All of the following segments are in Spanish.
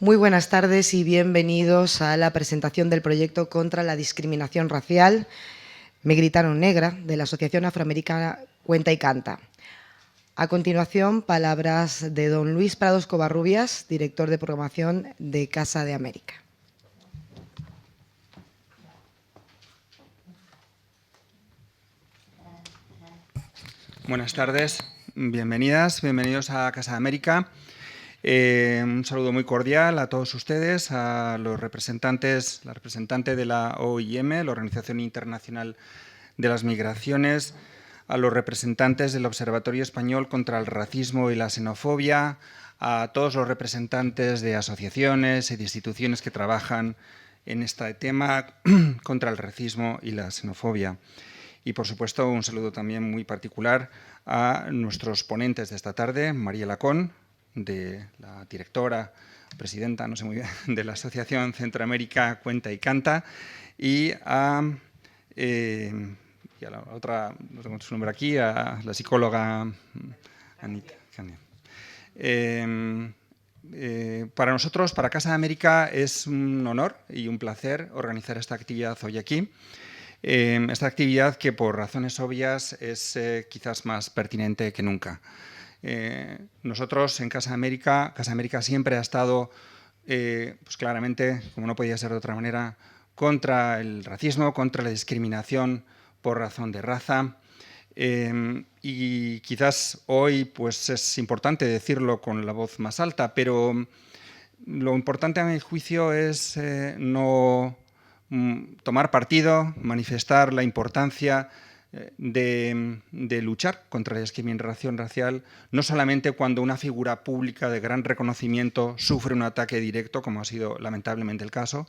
Muy buenas tardes y bienvenidos a la presentación del proyecto contra la discriminación racial Me gritaron negra, de la Asociación Afroamericana Cuenta y Canta. A continuación, palabras de don Luis Prados Covarrubias, director de programación de Casa de América. Buenas tardes, bienvenidas, bienvenidos a Casa de América. Un saludo muy cordial a todos ustedes, a los representantes, la representante de la OIM, la Organización Internacional de las Migraciones, a los representantes del Observatorio Español contra el Racismo y la Xenofobia, a todos los representantes de asociaciones y de instituciones que trabajan en este tema contra el racismo y la xenofobia. Y, por supuesto, un saludo también muy particular a nuestros ponentes de esta tarde, María Lacón, de la directora, presidenta, no sé muy bien, de la Asociación Centroamérica Cuenta y Canta, y a la otra, no tengo su nombre aquí, a la psicóloga Anita. Para nosotros, para Casa de América, es un honor y un placer organizar esta actividad hoy aquí. Esta actividad que, por razones obvias, es quizás más pertinente que nunca. Nosotros en Casa de América siempre ha estado, pues claramente, como no podía ser de otra manera, contra el racismo, contra la discriminación por razón de raza. Y quizás hoy pues es importante decirlo con la voz más alta, pero lo importante a mi juicio es no tomar partido, manifestar la importancia de luchar contra la discriminación racial, no solamente cuando una figura pública de gran reconocimiento sufre un ataque directo, como ha sido lamentablemente el caso,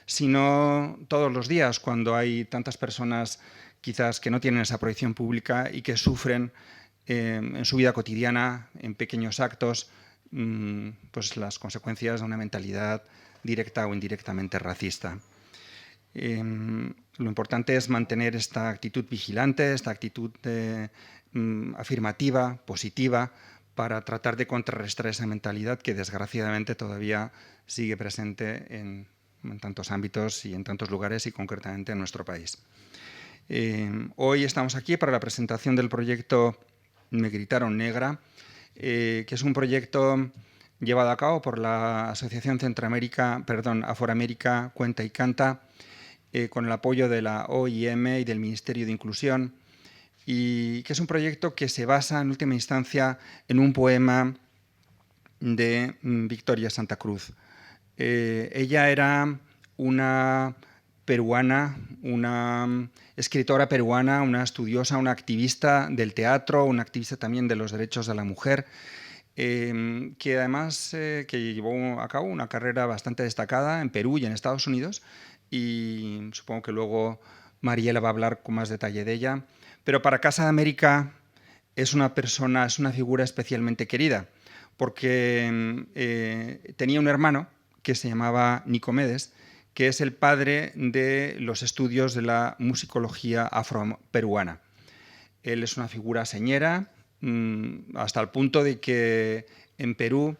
sino todos los días, cuando hay tantas personas quizás que no tienen esa proyección pública y que sufren en su vida cotidiana, en pequeños actos, pues las consecuencias de una mentalidad directa o indirectamente racista. Lo importante es mantener esta actitud vigilante, esta actitud afirmativa, positiva, para tratar de contrarrestar esa mentalidad que desgraciadamente todavía sigue presente en tantos ámbitos y en tantos lugares y concretamente en nuestro país. Hoy estamos aquí para la presentación del proyecto Me gritaron negra, que es un proyecto llevado a cabo por la Asociación Afroamérica Cuenta y Canta, con el apoyo de la OIM y del Ministerio de Inclusión, y que es un proyecto que se basa en última instancia en un poema de Victoria Santa Cruz. Ella era una peruana, una escritora peruana, una estudiosa, una activista del teatro, una activista también de los derechos de la mujer, que además que llevó a cabo una carrera bastante destacada en Perú y en Estados Unidos, y supongo que luego Mariela va a hablar con más detalle de ella. Pero para Casa de América es una persona, es una figura especialmente querida, porque tenía un hermano que se llamaba Nicomedes, que es el padre de los estudios de la musicología afroperuana. Él es una figura señera, hasta el punto de que en Perú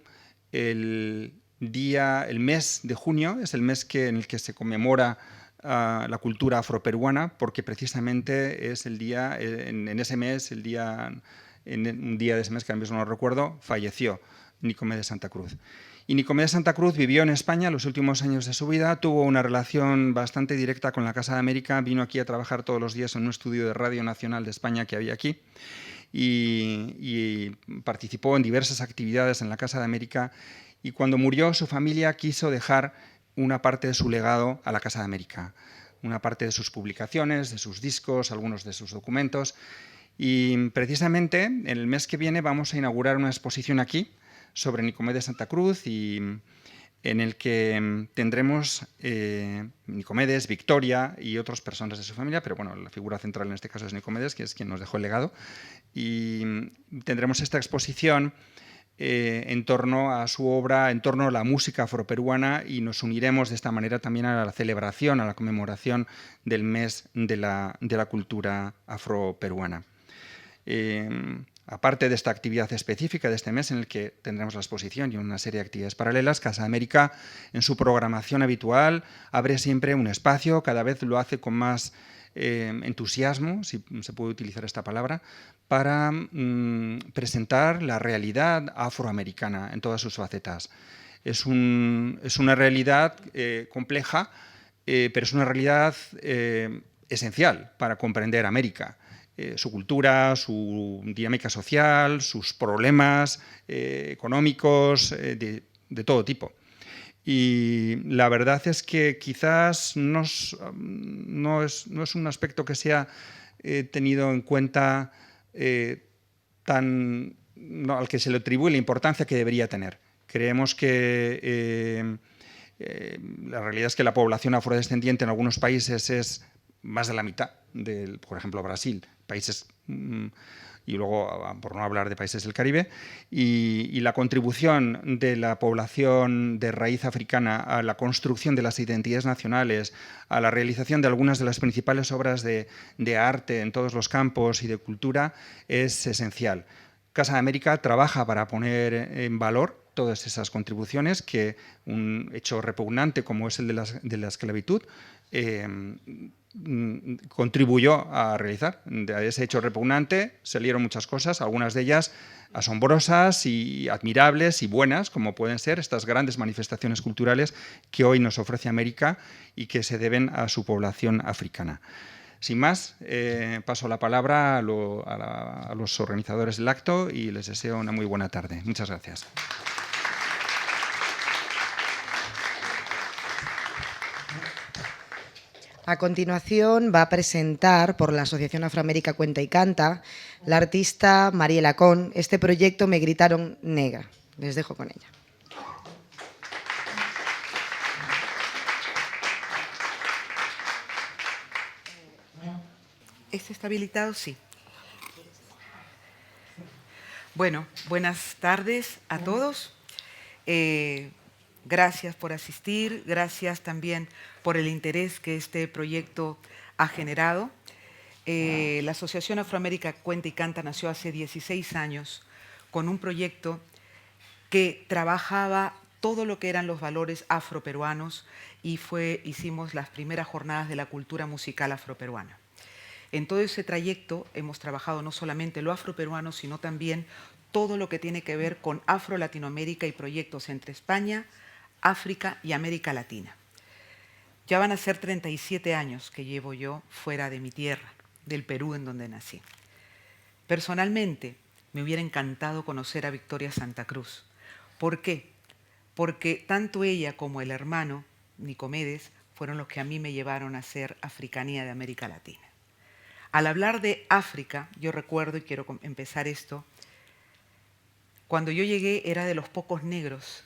el mes de junio es el mes en el que se conmemora la cultura afroperuana, porque precisamente es el día, en ese mes, un día de ese mes que ahora mismo no recuerdo, falleció Nicomedes Santa Cruz. Y Nicomedes Santa Cruz vivió en España los últimos años de su vida, tuvo una relación bastante directa con la Casa de América, vino aquí a trabajar todos los días en un estudio de Radio Nacional de España que había aquí, y participó en diversas actividades en la Casa de América, y cuando murió su familia quiso dejar una parte de su legado a la Casa de América, una parte de sus publicaciones, de sus discos, algunos de sus documentos, y precisamente en el mes que viene vamos a inaugurar una exposición aquí sobre Nicomedes Santa Cruz, y en el que tendremos Nicomedes, Victoria y otras personas de su familia, pero bueno, la figura central en este caso es Nicomedes, que es quien nos dejó el legado, y tendremos esta exposición en torno a su obra, en torno a la música afroperuana, y nos uniremos de esta manera también a la celebración, a la conmemoración del mes de la cultura afroperuana. aparte de esta actividad específica de este mes en el que tendremos la exposición y una serie de actividades paralelas, Casa América en su programación habitual abre siempre un espacio, cada vez lo hace con más entusiasmo, si se puede utilizar esta palabra, para presentar la realidad afroamericana en todas sus facetas. Es una realidad compleja, pero es una realidad esencial para comprender América. Su cultura, su dinámica social, sus problemas económicos, de todo tipo. Y la verdad es que quizás no es un aspecto que sea tenido en cuenta al que se le atribuye la importancia que debería tener. Creemos que la realidad es que la población afrodescendiente en algunos países es más de la mitad, por ejemplo, Brasil, países y luego, por no hablar de países del Caribe, y la contribución de la población de raíz africana a la construcción de las identidades nacionales, a la realización de algunas de las principales obras de arte en todos los campos y de cultura, es esencial. Casa de América trabaja para poner en valor todas esas contribuciones que un hecho repugnante como es el de la esclavitud contribuyó a realizar. De ese hecho repugnante salieron muchas cosas, algunas de ellas asombrosas y admirables y buenas, como pueden ser estas grandes manifestaciones culturales que hoy nos ofrece América y que se deben a su población africana. Sin más, paso la palabra a los organizadores del acto y les deseo una muy buena tarde. Muchas gracias. A continuación va a presentar por la Asociación Afroamérica Cuenta y Canta la artista Mariela Con este proyecto Me gritaron negra. Les dejo con ella. ¿Este está habilitado? Sí. Bueno, buenas tardes a todos. Gracias por asistir, gracias también por el interés que este proyecto ha generado. La Asociación Afroamérica Cuenta y Canta nació hace 16 años con un proyecto que trabajaba todo lo que eran los valores afroperuanos y hicimos las primeras jornadas de la cultura musical afroperuana. En todo ese trayecto hemos trabajado no solamente lo afroperuano, sino también todo lo que tiene que ver con Afro-Latinoamérica y proyectos entre España, África y América Latina. Ya van a ser 37 años que llevo yo fuera de mi tierra, del Perú en donde nací. Personalmente, me hubiera encantado conocer a Victoria Santa Cruz. ¿Por qué? Porque tanto ella como el hermano, Nicomedes, fueron los que a mí me llevaron a ser africanía de América Latina. Al hablar de África, yo recuerdo, y quiero empezar esto, cuando yo llegué era de los pocos negros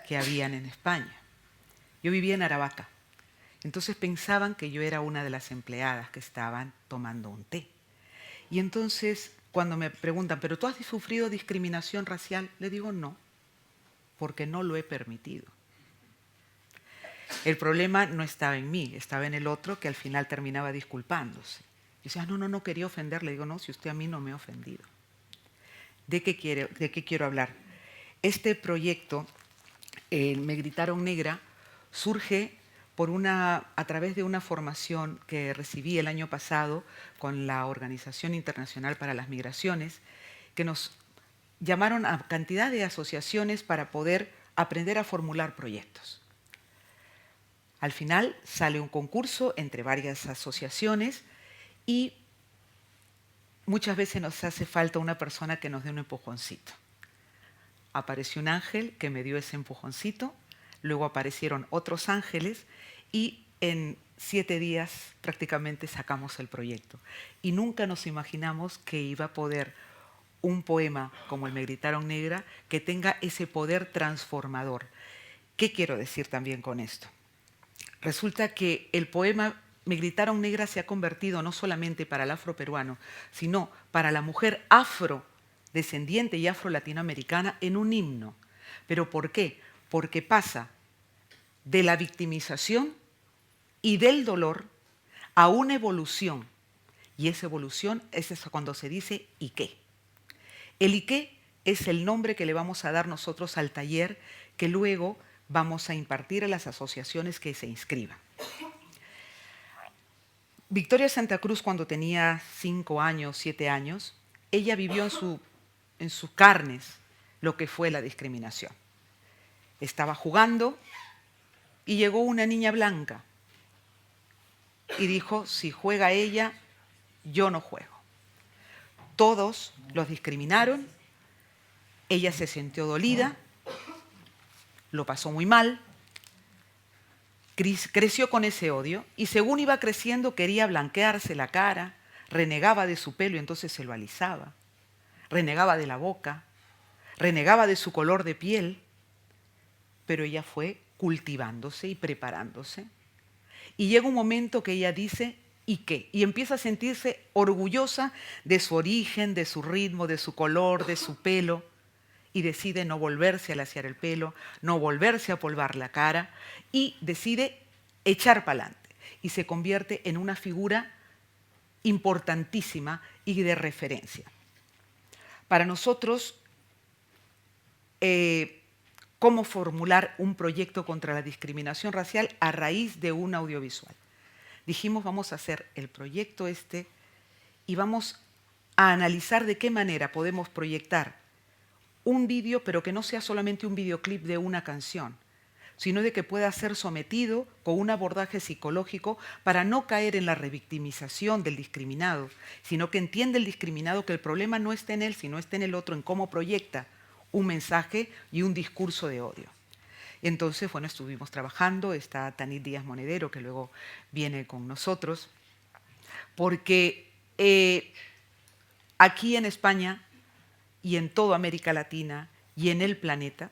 que habían en España. Yo vivía en Aravaca, entonces pensaban que yo era una de las empleadas que estaban tomando un té. Y entonces cuando me preguntan, ¿pero tú has sufrido discriminación racial? Le digo no, porque no lo he permitido. El problema no estaba en mí, estaba en el otro que al final terminaba disculpándose. Y decía, no quería ofender. Le digo, no, si usted a mí no me ha ofendido. ¿De qué quiero hablar? Este proyecto, Me gritaron negra, surge a través de una formación que recibí el año pasado con la Organización Internacional para las Migraciones, que nos llamaron a cantidad de asociaciones para poder aprender a formular proyectos. Al final sale un concurso entre varias asociaciones y muchas veces nos hace falta una persona que nos dé un empujoncito. Apareció un ángel que me dio ese empujoncito, luego aparecieron otros ángeles y en 7 días prácticamente sacamos el proyecto. Y nunca nos imaginamos que iba a poder un poema como el Me gritaron negra que tenga ese poder transformador. ¿Qué quiero decir también con esto? Resulta que el poema Me gritaron negra se ha convertido no solamente para el afroperuano, sino para la mujer afrodescendiente y afro-latinoamericana en un himno. ¿Pero por qué? Porque pasa de la victimización y del dolor a una evolución. Y esa evolución es eso cuando se dice ¿y qué? El Ike es el nombre que le vamos a dar nosotros al taller que luego vamos a impartir a las asociaciones que se inscriban. Victoria Santa Cruz, cuando tenía 5 años, 7 años, ella vivió en sus carnes lo que fue la discriminación. Estaba jugando y llegó una niña blanca y dijo, si juega ella, yo no juego. Todos los discriminaron, ella se sintió dolida, lo pasó muy mal, creció con ese odio y según iba creciendo quería blanquearse la cara, renegaba de su pelo y entonces se lo alisaba, renegaba de la boca, renegaba de su color de piel, pero ella fue cultivándose y preparándose. Y llega un momento que ella dice, ¿y qué? Y empieza a sentirse orgullosa de su origen, de su ritmo, de su color, de su pelo, y decide no volverse a alaciar el pelo, no volverse a polvar la cara, y decide echar para adelante. Y se convierte en una figura importantísima y de referencia. Para nosotros, cómo formular un proyecto contra la discriminación racial a raíz de un audiovisual. Dijimos, vamos a hacer el proyecto y vamos a analizar de qué manera podemos proyectar un vídeo, pero que no sea solamente un videoclip de una canción, sino de que pueda ser sometido con un abordaje psicológico para no caer en la revictimización del discriminado, sino que entienda el discriminado que el problema no está en él, sino está en el otro, en cómo proyecta un mensaje y un discurso de odio. Entonces, bueno, estuvimos trabajando, está Tanit Díaz Monedero, que luego viene con nosotros, porque aquí en España y en toda América Latina y en el planeta,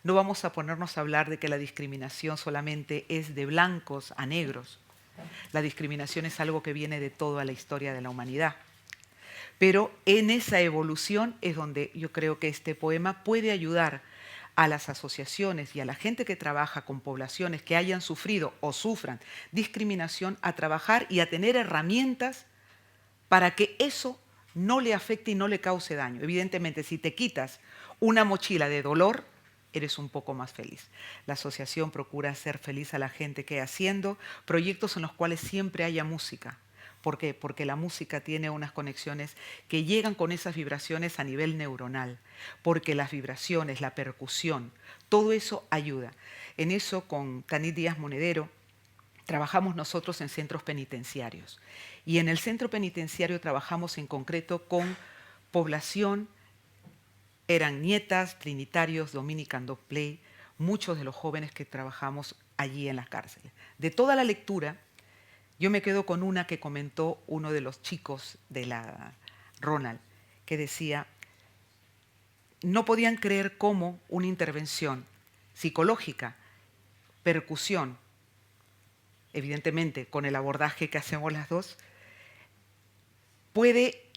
no vamos a ponernos a hablar de que la discriminación solamente es de blancos a negros. La discriminación es algo que viene de toda la historia de la humanidad. Pero en esa evolución es donde yo creo que este poema puede ayudar a las asociaciones y a la gente que trabaja con poblaciones que hayan sufrido o sufran discriminación a trabajar y a tener herramientas para que eso no le afecte y no le cause daño. Evidentemente, si te quitas una mochila de dolor, eres un poco más feliz. La asociación procura hacer feliz a la gente que haciendo proyectos en los cuales siempre haya música. ¿Por qué? Porque la música tiene unas conexiones que llegan con esas vibraciones a nivel neuronal, porque las vibraciones, la percusión, todo eso ayuda. En eso, con Tanit Díaz Monedero, trabajamos nosotros en centros penitenciarios. Y en el centro penitenciario trabajamos en concreto con población, eran nietas, trinitarios, Dominican Dog Play, muchos de los jóvenes que trabajamos allí en las cárceles. De toda la lectura, yo me quedo con una que comentó uno de los chicos de la Ronald, que decía, no podían creer cómo una intervención psicológica, percusión, evidentemente con el abordaje que hacemos las dos, puede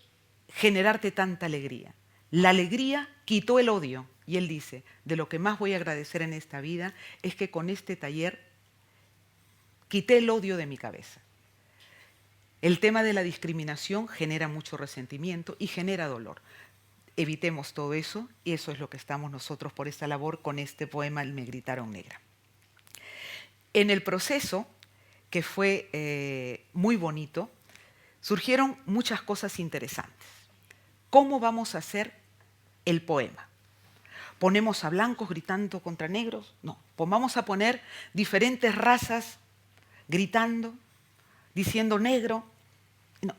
generarte tanta alegría. La alegría quitó el odio. Y él dice, de lo que más voy a agradecer en esta vida es que con este taller quité el odio de mi cabeza. El tema de la discriminación genera mucho resentimiento y genera dolor. Evitemos todo eso y eso es lo que estamos nosotros por esta labor con este poema El Me Gritaron Negra. En el proceso, que fue muy bonito, surgieron muchas cosas interesantes. ¿Cómo vamos a hacer el poema? ¿Ponemos a blancos gritando contra negros? No. Pues vamos a poner diferentes razas gritando, diciendo negro. No.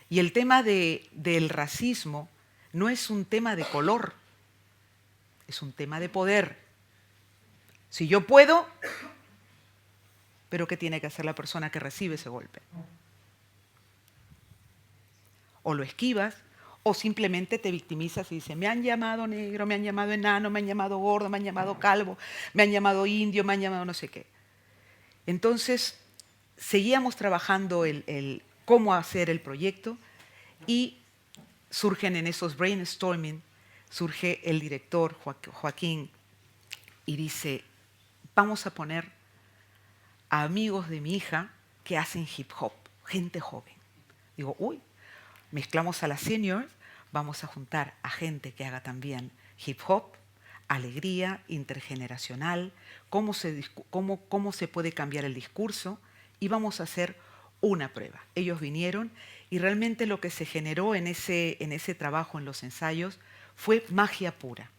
Y el tema del racismo no es un tema de color, es un tema de poder. Si yo puedo, pero ¿qué tiene que hacer la persona que recibe ese golpe? O lo esquivas, o simplemente te victimizas y dices, me han llamado negro, me han llamado enano, me han llamado gordo, me han llamado calvo, me han llamado indio, me han llamado no sé qué. Entonces, seguíamos trabajando el cómo hacer el proyecto y surgen en esos brainstorming, surge el director Joaquín y dice, vamos a poner a amigos de mi hija que hacen hip hop, gente joven. Digo, uy, mezclamos a las seniors vamos a juntar a gente que haga también hip hop, alegría intergeneracional, cómo se puede cambiar el discurso, y vamos a hacer una prueba. Ellos vinieron y realmente lo que se generó en ese trabajo, en los ensayos, fue magia pura.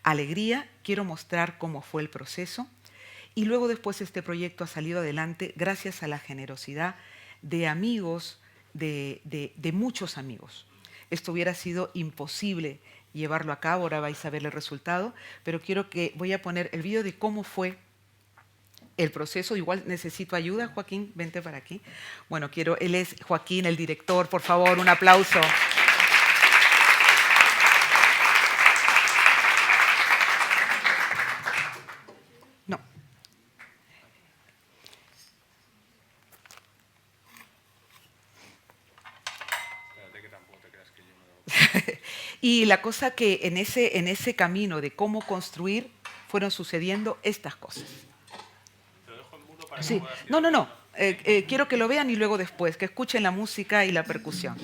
Alegría, quiero mostrar cómo fue el proceso, y luego después este proyecto ha salido adelante gracias a la generosidad de amigos, de muchos amigos. Esto hubiera sido imposible llevarlo a cabo, ahora vais a ver el resultado, pero voy a poner el vídeo de cómo fue el proceso. Igual necesito ayuda, Joaquín, vente para aquí. Bueno, él es Joaquín, el director, por favor, un aplauso. No. Y la cosa que en ese camino de cómo construir fueron sucediendo estas cosas. Sí. No. Quiero que lo vean y luego después, que escuchen la música y la percusión.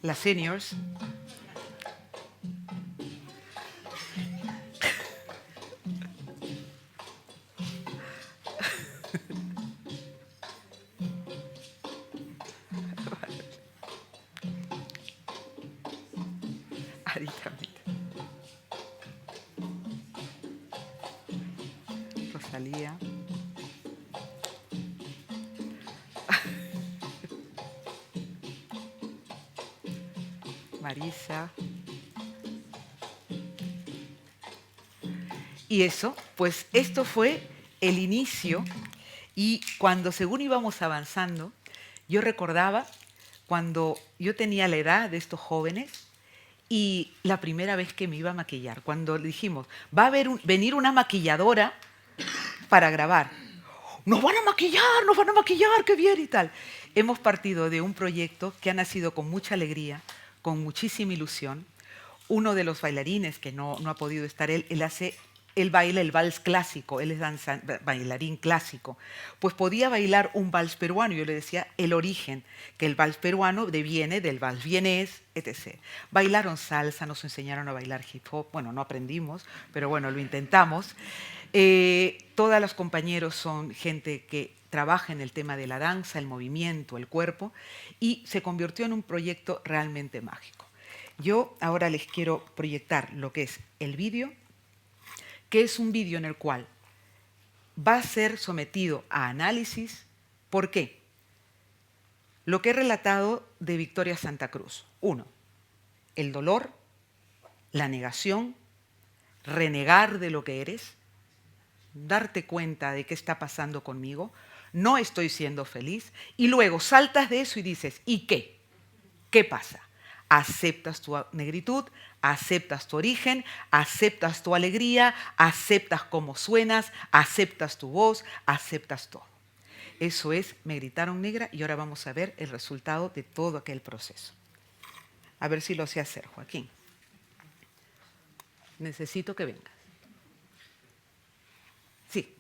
Las seniors. Rosalía. Marisa. Y eso, pues esto fue el inicio, y cuando según íbamos avanzando, yo recordaba cuando yo tenía la edad de estos jóvenes y la primera vez que me iba a maquillar, cuando le dijimos, va a venir una maquilladora para grabar. Nos van a maquillar, qué bien y tal. Hemos partido de un proyecto que ha nacido con mucha alegría, con muchísima ilusión. Uno de los bailarines, que no ha podido estar él baila el vals clásico, él es bailarín clásico, pues podía bailar un vals peruano. Yo le decía el origen, que el vals peruano deviene del vals vienés, etc. Bailaron salsa, nos enseñaron a bailar hip hop. Bueno, no aprendimos, pero bueno, lo intentamos. Todos los compañeros son gente que trabaja en el tema de la danza, el movimiento, el cuerpo, y se convirtió en un proyecto realmente mágico. Yo ahora les quiero proyectar lo que es el vídeo, que es un vídeo en el cual va a ser sometido a análisis. ¿Por qué? Lo que he relatado de Victoria Santa Cruz. 1. El dolor, la negación, renegar de lo que eres, darte cuenta de qué está pasando conmigo, no estoy siendo feliz, y luego saltas de eso y dices, ¿y qué? ¿Qué pasa? Aceptas tu negritud, aceptas tu origen, aceptas tu alegría, aceptas cómo suenas, aceptas tu voz, aceptas todo. Eso es Me Gritaron Negra, y ahora vamos a ver el resultado de todo aquel proceso. A ver si lo sé hacer, Joaquín. Necesito que vengas. Sí.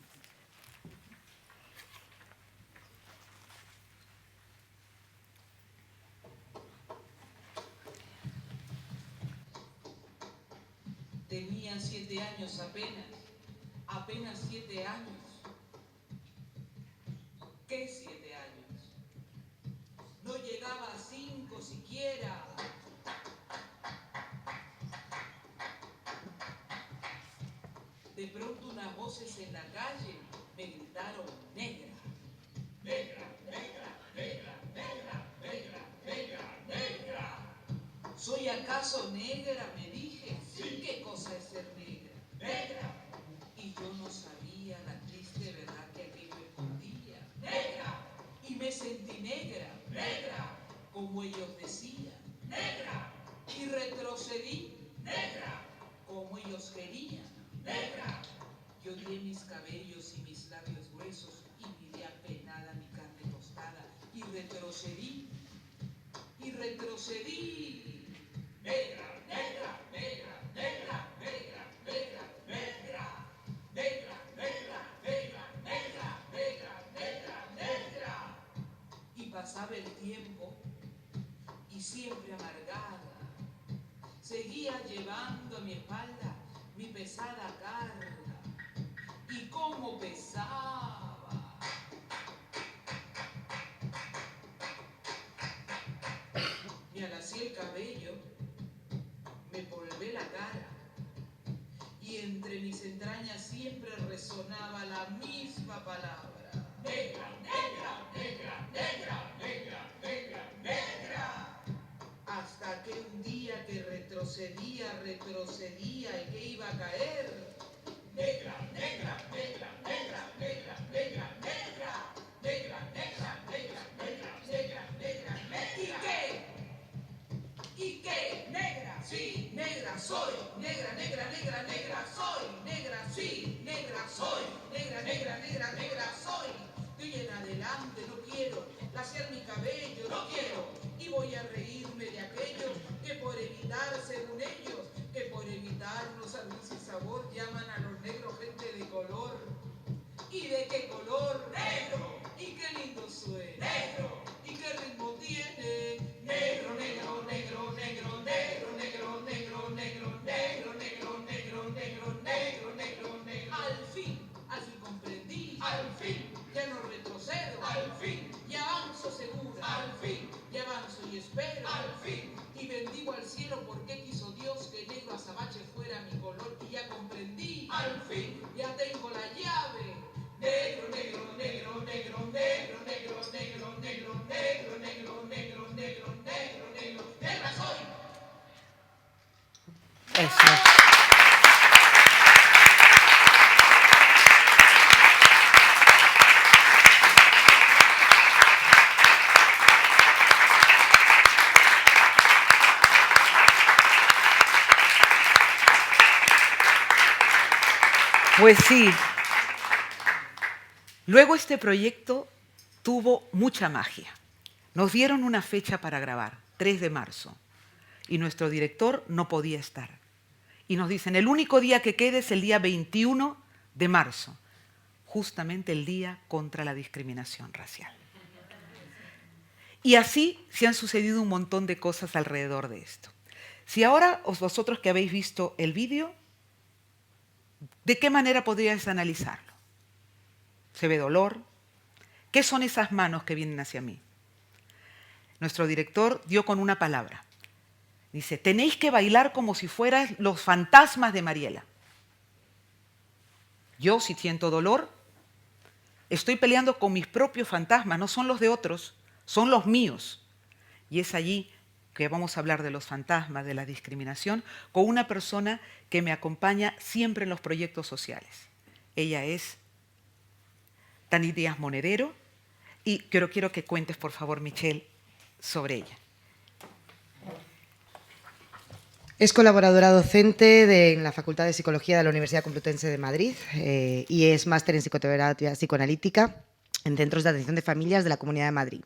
Tenía 7 años apenas 7 años, ¿Qué 7 años? No llegaba a 5 siquiera. De pronto unas voces en la calle me gritaron negra. Negra, negra, negra, negra, negra, negra, negra. ¿Soy acaso negra? Me dije. Sí, ¿qué cosa es ser negra? Negra. Y yo no sabía la triste verdad que aquello escondía. Negra. Y me sentí negra. Negra. Como ellos decían. Negra. Y retrocedí. Negra. Como ellos querían. Negra. Yo di mis cabellos y mis labios gruesos y miré apenada mi carne tostada y retrocedí. Y retrocedí. Negra, negra, negra, negra, negra, negra, negra, negra, negra, negra, negra, negra, negra, negra. Y pasaba el tiempo y siempre amargada seguía llevando a mi espalda mi pesada carga. Y cómo pesaba. Me alacé el cabello, me polvé la cara y entre mis entrañas siempre resonaba la misma palabra. Negra, negra, negra, negra, negra, negra, negra. Hasta que un día que retrocedía y que iba a caer. Negra, negra, negra, negra, negra, negra, negra, negra, negra, negra, negra, negra, negra, negra. ¿Y qué? ¿Y qué? Negra, sí, negra soy, negra, negra, negra, negra soy, negra, sí, negra soy, negra, negra, negra, negra soy. De hoy en adelante no quiero laciar mi cabello, no quiero, y voy a reírme de aquellos que por evitar, según ellos, que por evitarnos a luz y sabor llaman a los negros gente de color. ¿Y de qué color? Negro. ¿Y qué lindo suena? Negro. ¿Y qué ritmo tiene? Negro, negro, negro, negro, negro, negro, negro, negro, negro, negro, negro, negro, negro, negro, negro. Al fin comprendí. Al fin, ya no retrocedo. Al fin, ya avanzo segura. Al fin, ya avanzo y espero. Al fin, y bendigo al cielo porque quiso Dios que negro azabache fuera mi color y ya comprendí. Al fin, ya tengo la llave. Negro, negro, negro, negro, negro, negro, negro, negro, negro, negro, negro, negro, negro, negro, negra soy. Eso. Pues sí. Luego este proyecto tuvo mucha magia. Nos dieron una fecha para grabar, 3 de marzo, y nuestro director no podía estar. Y nos dicen, el único día que quede es el día 21 de marzo, justamente el día contra la discriminación racial. Y así se han sucedido un montón de cosas alrededor de esto. Si ahora vosotros que habéis visto el vídeo, ¿de qué manera podríais analizarlo? ¿Se ve dolor? ¿Qué son esas manos que vienen hacia mí? Nuestro director dio con una palabra. Dice, tenéis que bailar como si fueran los fantasmas de Mariela. Yo, si siento dolor, estoy peleando con mis propios fantasmas, no son los de otros, son los míos. Y es allí que vamos a hablar de los fantasmas, de la discriminación, con una persona que me acompaña siempre en los proyectos sociales. Ella es Tanit Díaz Monedero, y quiero que cuentes, por favor, Michelle, sobre ella. Es colaboradora docente en la Facultad de Psicología de la Universidad Complutense de Madrid y es máster en psicoterapia psicoanalítica en centros de atención de familias de la Comunidad de Madrid.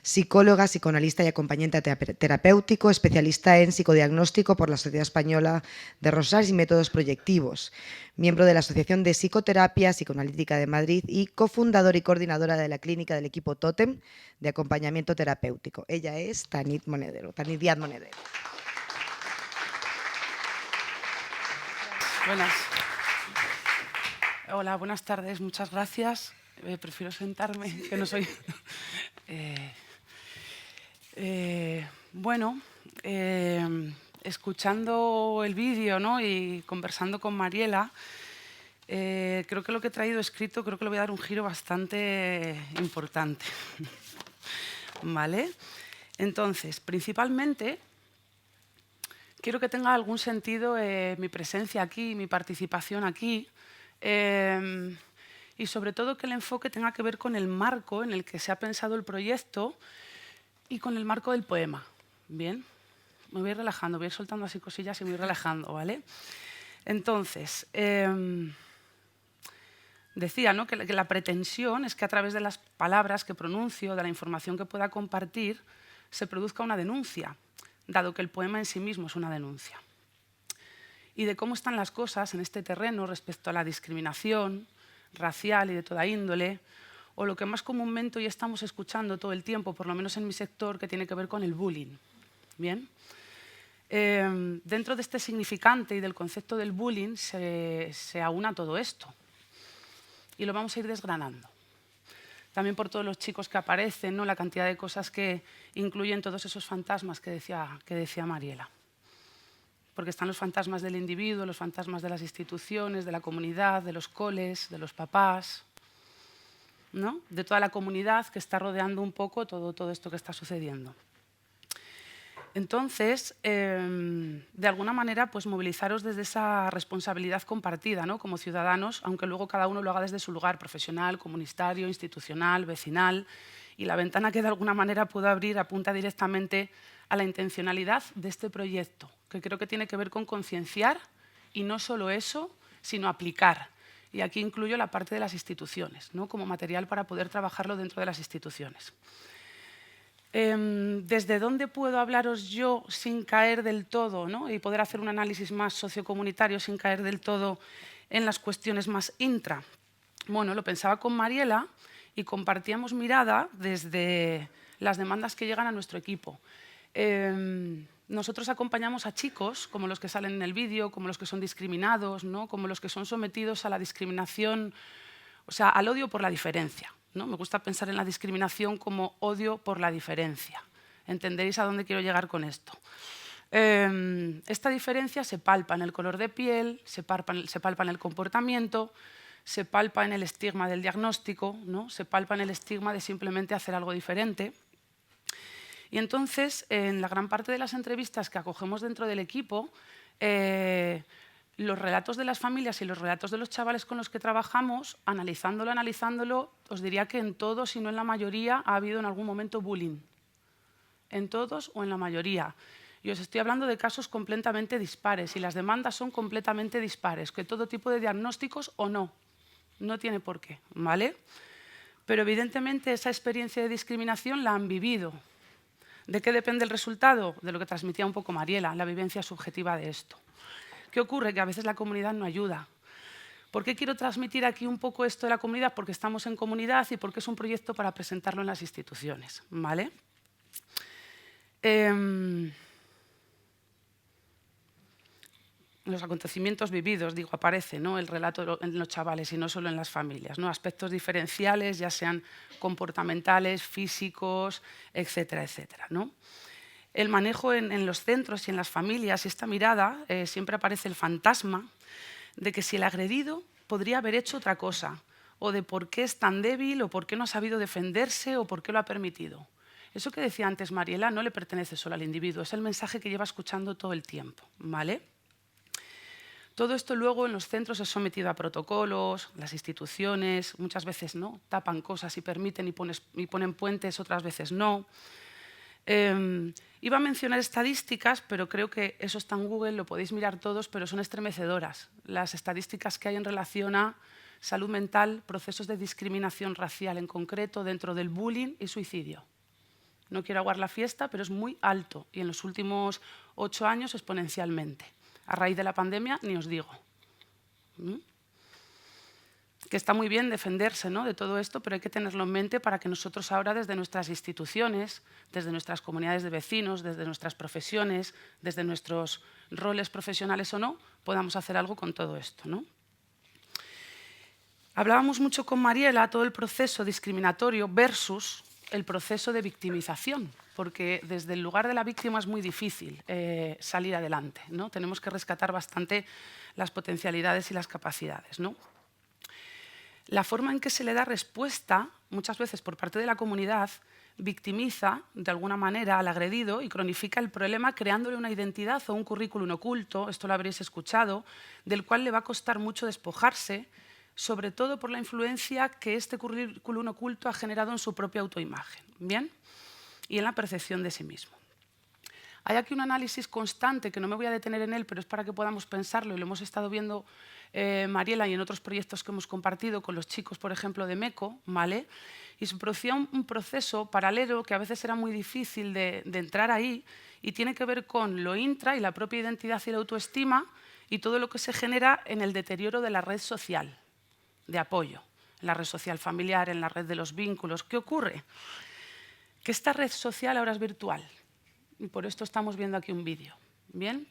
Psicóloga, psicoanalista y acompañante terapéutico, especialista en psicodiagnóstico por la Sociedad Española de Rosas y métodos proyectivos, miembro de la Asociación de Psicoterapia Psicoanalítica de Madrid y cofundadora y coordinadora de la clínica del equipo Tótem de acompañamiento terapéutico. Ella es Tanit Díaz Monedero. Buenas. Hola, buenas tardes, muchas gracias. prefiero sentarme, que no soy... Bueno, escuchando el vídeo, ¿no?, y conversando con Mariela, creo que lo que he traído escrito, creo que le voy a dar un giro bastante importante. ¿Vale? Entonces, principalmente, quiero que tenga algún sentido mi presencia aquí, mi participación aquí, y sobre todo que el enfoque tenga que ver con el marco en el que se ha pensado el proyecto y con el marco del poema. ¿Bien? Me voy relajando, voy a ir soltando así cosillas y me voy relajando, ¿vale? Entonces, decía, ¿no?, que la pretensión es que a través de las palabras que pronuncio, de la información que pueda compartir, se produzca una denuncia, dado que el poema en sí mismo es una denuncia. Y de cómo están las cosas en este terreno respecto a la discriminación racial y de toda índole, o lo que más comúnmente hoy estamos escuchando todo el tiempo, por lo menos en mi sector, que tiene que ver con el bullying. ¿Bien? Dentro de este significante y del concepto del bullying se aúna todo esto. Y lo vamos a ir desgranando. También por todos los chicos que aparecen, ¿no?, la cantidad de cosas que incluyen todos esos fantasmas que decía Mariela. Porque están los fantasmas del individuo, los fantasmas de las instituciones, de la comunidad, de los coles, de los papás, ¿no?, de toda la comunidad que está rodeando un poco todo esto que está sucediendo. Entonces, de alguna manera, pues movilizaros desde esa responsabilidad compartida, ¿no?, como ciudadanos, aunque luego cada uno lo haga desde su lugar profesional, comunitario, institucional, vecinal, y la ventana que de alguna manera puedo abrir apunta directamente a la intencionalidad de este proyecto, que creo que tiene que ver con concienciar, y no solo eso, sino aplicar. Y aquí incluyo la parte de las instituciones, ¿no?, como material para poder trabajarlo dentro de las instituciones. ¿Desde dónde puedo hablaros yo sin caer del todo, ¿no?, y poder hacer un análisis más sociocomunitario sin caer del todo en las cuestiones más intra? Bueno, lo pensaba con Mariela y compartíamos mirada desde las demandas que llegan a nuestro equipo. Nosotros acompañamos a chicos, como los que salen en el vídeo, como los que son discriminados, ¿no?, como los que son sometidos a la discriminación, o sea, al odio por la diferencia, ¿no? Me gusta pensar en la discriminación como odio por la diferencia. ¿Entenderéis a dónde quiero llegar con esto? Esta diferencia se palpa en el color de piel, se palpa en el comportamiento, se palpa en el estigma del diagnóstico, ¿no?, se palpa en el estigma de simplemente hacer algo diferente. Y entonces, en la gran parte de las entrevistas que acogemos dentro del equipo, los relatos de las familias y los relatos de los chavales con los que trabajamos, analizándolo, os diría que en todos, si no en la mayoría, ha habido en algún momento bullying. En todos o en la mayoría. Y os estoy hablando de casos completamente dispares, y las demandas son completamente dispares, que todo tipo de diagnósticos o no. No tiene por qué, ¿vale? Pero evidentemente esa experiencia de discriminación la han vivido. ¿De qué depende el resultado? De lo que transmitía un poco Mariela, la vivencia subjetiva de esto. ¿Qué ocurre? Que a veces la comunidad no ayuda. ¿Por qué quiero transmitir aquí un poco esto de la comunidad? Porque estamos en comunidad y porque es un proyecto para presentarlo en las instituciones, ¿vale? Los acontecimientos vividos, digo, aparece, ¿no?, el relato en los chavales y no solo en las familias, ¿no?, aspectos diferenciales, ya sean comportamentales, físicos, etcétera, etcétera, ¿no? El manejo en los centros y en las familias, y esta mirada, siempre aparece el fantasma de que si el agredido podría haber hecho otra cosa, o de por qué es tan débil, o por qué no ha sabido defenderse, o por qué lo ha permitido. Eso que decía antes Mariela no le pertenece solo al individuo, es el mensaje que lleva escuchando todo el tiempo, ¿vale? Todo esto luego en los centros es sometido a protocolos, las instituciones muchas veces no tapan cosas y permiten y ponen puentes, otras veces no. Iba a mencionar estadísticas, pero creo que eso está en Google, lo podéis mirar todos, pero son estremecedoras. Las estadísticas que hay en relación a salud mental, procesos de discriminación racial en concreto, dentro del bullying y suicidio. No quiero aguar la fiesta, pero es muy alto y en los últimos 8 años exponencialmente. A raíz de la pandemia, ni os digo. Que está muy bien defenderse, ¿no?, de todo esto, pero hay que tenerlo en mente para que nosotros ahora desde nuestras instituciones, desde nuestras comunidades de vecinos, desde nuestras profesiones, desde nuestros roles profesionales o no, podamos hacer algo con todo esto, ¿no? Hablábamos mucho con Mariela todo el proceso discriminatorio versus el proceso de victimización, porque desde el lugar de la víctima es muy difícil salir adelante, ¿no? Tenemos que rescatar bastante las potencialidades y las capacidades, ¿no? La forma en que se le da respuesta, muchas veces por parte de la comunidad, victimiza de alguna manera al agredido y cronifica el problema creándole una identidad o un currículum oculto, esto lo habréis escuchado, del cual le va a costar mucho despojarse, sobre todo por la influencia que este currículum oculto ha generado en su propia autoimagen, ¿bien? Y en la percepción de sí mismo. Hay aquí un análisis constante, que no me voy a detener en él, pero es para que podamos pensarlo, y lo hemos estado viendo Mariela y en otros proyectos que hemos compartido con los chicos, por ejemplo, de MECO, ¿vale? Y se producía un proceso paralelo que a veces era muy difícil de entrar ahí, y tiene que ver con lo intra y la propia identidad y la autoestima y todo lo que se genera en el deterioro de la red social de apoyo, en la red social familiar, en la red de los vínculos. ¿Qué ocurre? Que esta red social ahora es virtual y por esto estamos viendo aquí un vídeo. ¿Bien?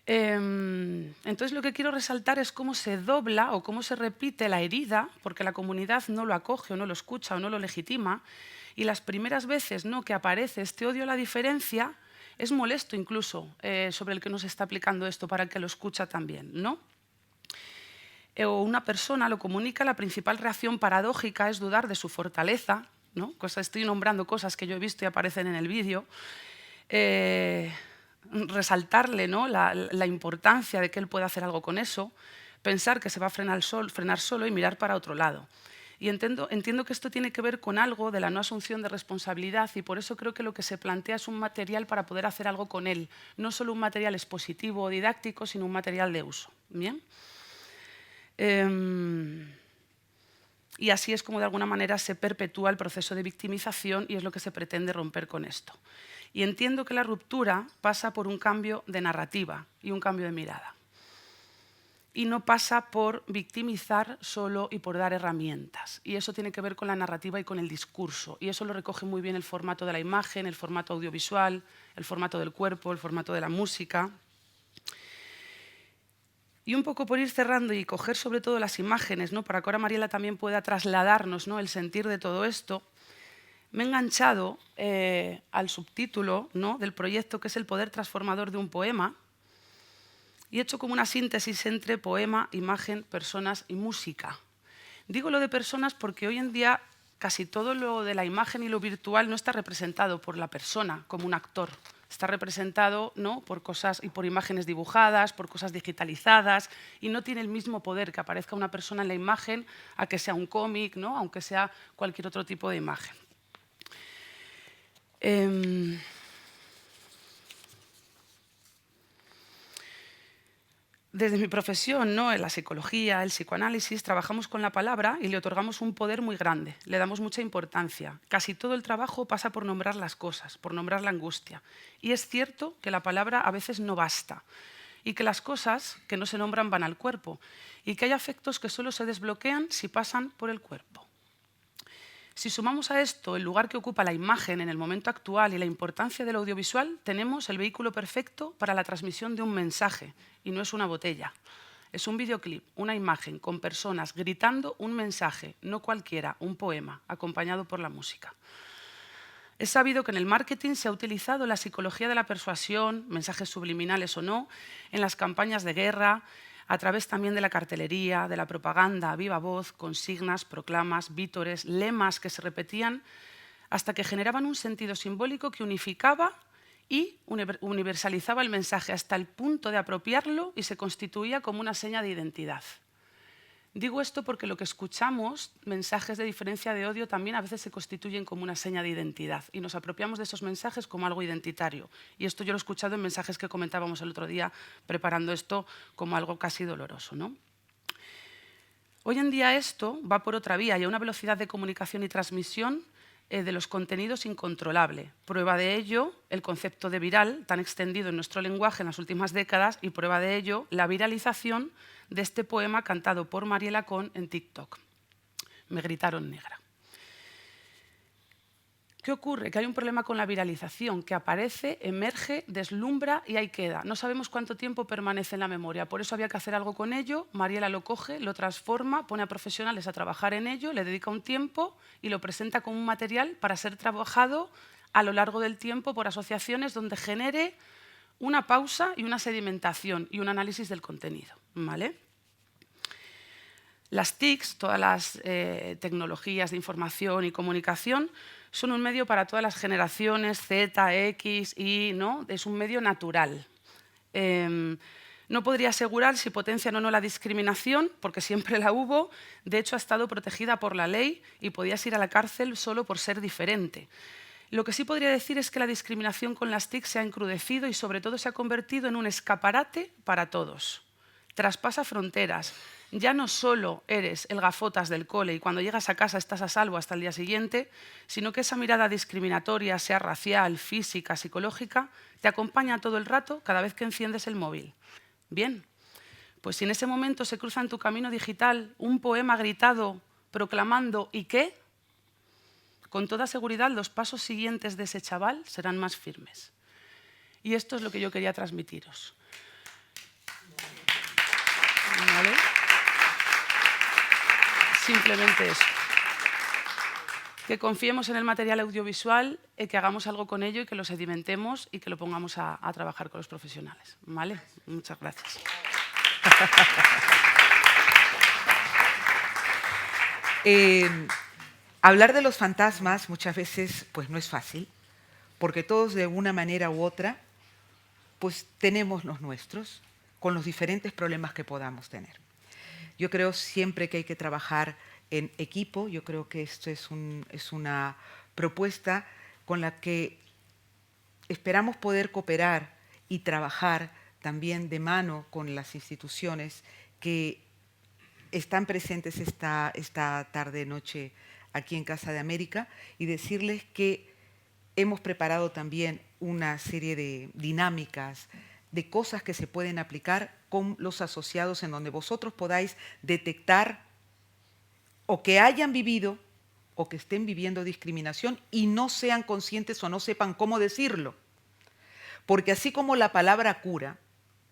Entonces lo que quiero resaltar es cómo se dobla o cómo se repite la herida, porque la comunidad no lo acoge o no lo escucha o no lo legitima, y las primeras veces, ¿no?, que aparece este odio a la diferencia es molesto incluso sobre el que nos está aplicando esto para el que lo escucha también, ¿no? O una persona lo comunica, la principal reacción paradójica es dudar de su fortaleza, ¿no? Estoy nombrando cosas que yo he visto y aparecen en el vídeo, resaltarle, ¿no?, la importancia de que él pueda hacer algo con eso, pensar que se va a frenar solo y mirar para otro lado. Y entiendo que esto tiene que ver con algo de la no asunción de responsabilidad, y por eso creo que lo que se plantea es un material para poder hacer algo con él, no solo un material expositivo o didáctico, sino un material de uso. ¿Bien? Y así es como de alguna manera se perpetúa el proceso de victimización, y es lo que se pretende romper con esto. Y entiendo que la ruptura pasa por un cambio de narrativa y un cambio de mirada. Y no pasa por victimizar solo y por dar herramientas. Y eso tiene que ver con la narrativa y con el discurso. Y eso lo recoge muy bien el formato de la imagen, el formato audiovisual, el formato del cuerpo, el formato de la música. Y un poco por ir cerrando y coger sobre todo las imágenes, ¿no?, para que ahora Mariela también pueda trasladarnos, ¿no?, el sentir de todo esto, me he enganchado al subtítulo, ¿no?, del proyecto, que es el poder transformador de un poema, y he hecho como una síntesis entre poema, imagen, personas y música. Digo lo de personas porque hoy en día casi todo lo de la imagen y lo virtual no está representado por la persona como un actor. Está representado, ¿no?, por cosas y por imágenes dibujadas, por cosas digitalizadas, y no tiene el mismo poder que aparezca una persona en la imagen a que sea un cómic, ¿no?, aunque sea cualquier otro tipo de imagen. Desde mi profesión, ¿no?, en la psicología, el psicoanálisis, trabajamos con la palabra y le otorgamos un poder muy grande, le damos mucha importancia. Casi todo el trabajo pasa por nombrar las cosas, por nombrar la angustia. Y es cierto que la palabra a veces no basta, y que las cosas que no se nombran van al cuerpo, y que hay afectos que solo se desbloquean si pasan por el cuerpo. Si sumamos a esto el lugar que ocupa la imagen en el momento actual y la importancia del audiovisual, tenemos el vehículo perfecto para la transmisión de un mensaje, y no es una botella. Es un videoclip, una imagen con personas gritando un mensaje, no cualquiera, un poema, acompañado por la música. Es sabido que en el marketing se ha utilizado la psicología de la persuasión, mensajes subliminales o no, en las campañas de guerra, a través también de la cartelería, de la propaganda a viva voz, consignas, proclamas, vítores, lemas que se repetían hasta que generaban un sentido simbólico que unificaba y universalizaba el mensaje hasta el punto de apropiarlo y se constituía como una seña de identidad. Digo esto porque lo que escuchamos, mensajes de diferencia de odio, también a veces se constituyen como una seña de identidad y nos apropiamos de esos mensajes como algo identitario. Y esto yo lo he escuchado en mensajes que comentábamos el otro día preparando esto como algo casi doloroso, ¿no? Hoy en día esto va por otra vía y a una velocidad de comunicación y transmisión de los contenidos incontrolable. Prueba de ello el concepto de viral, tan extendido en nuestro lenguaje en las últimas décadas, y prueba de ello la viralización de este poema cantado por Mariela Con en TikTok. Me gritaron negra. ¿Qué ocurre? Que hay un problema con la viralización, que aparece, emerge, deslumbra y ahí queda. No sabemos cuánto tiempo permanece en la memoria, por eso había que hacer algo con ello. Mariela lo coge, lo transforma, pone a profesionales a trabajar en ello, le dedica un tiempo y lo presenta como un material para ser trabajado a lo largo del tiempo por asociaciones donde genere una pausa y una sedimentación y un análisis del contenido, ¿vale? Las TICs, todas las tecnologías de información y comunicación, son un medio para todas las generaciones, Z, X, Y, ¿no? Es un medio natural. No podría asegurar si potencian o no la discriminación, porque siempre la hubo. De hecho, ha estado protegida por la ley y podías ir a la cárcel solo por ser diferente. Lo que sí podría decir es que la discriminación con las TIC se ha encrudecido y sobre todo se ha convertido en un escaparate para todos. Traspasa fronteras. Ya no solo eres el gafotas del cole y cuando llegas a casa estás a salvo hasta el día siguiente, sino que esa mirada discriminatoria, sea racial, física, psicológica, te acompaña todo el rato cada vez que enciendes el móvil. Bien, pues si en ese momento se cruza en tu camino digital un poema gritado proclamando ¿y qué? Con toda seguridad los pasos siguientes de ese chaval serán más firmes. Y esto es lo que yo quería transmitiros. ¿Vale? Simplemente eso. Que confiemos en el material audiovisual, que hagamos algo con ello y que lo sedimentemos y que lo pongamos a trabajar con los profesionales. ¿Vale? Muchas gracias. Hablar de los fantasmas muchas veces pues, no es fácil, porque todos de una manera u otra pues, tenemos los nuestros, con los diferentes problemas que podamos tener. Yo creo siempre que hay que trabajar en equipo. Yo creo que esto es una propuesta con la que esperamos poder cooperar y trabajar también de mano con las instituciones que están presentes esta tarde-noche aquí en Casa de América y decirles que hemos preparado también una serie de dinámicas, de cosas que se pueden aplicar con los asociados en donde vosotros podáis detectar o que hayan vivido o que estén viviendo discriminación y no sean conscientes o no sepan cómo decirlo. Porque así como la palabra cura,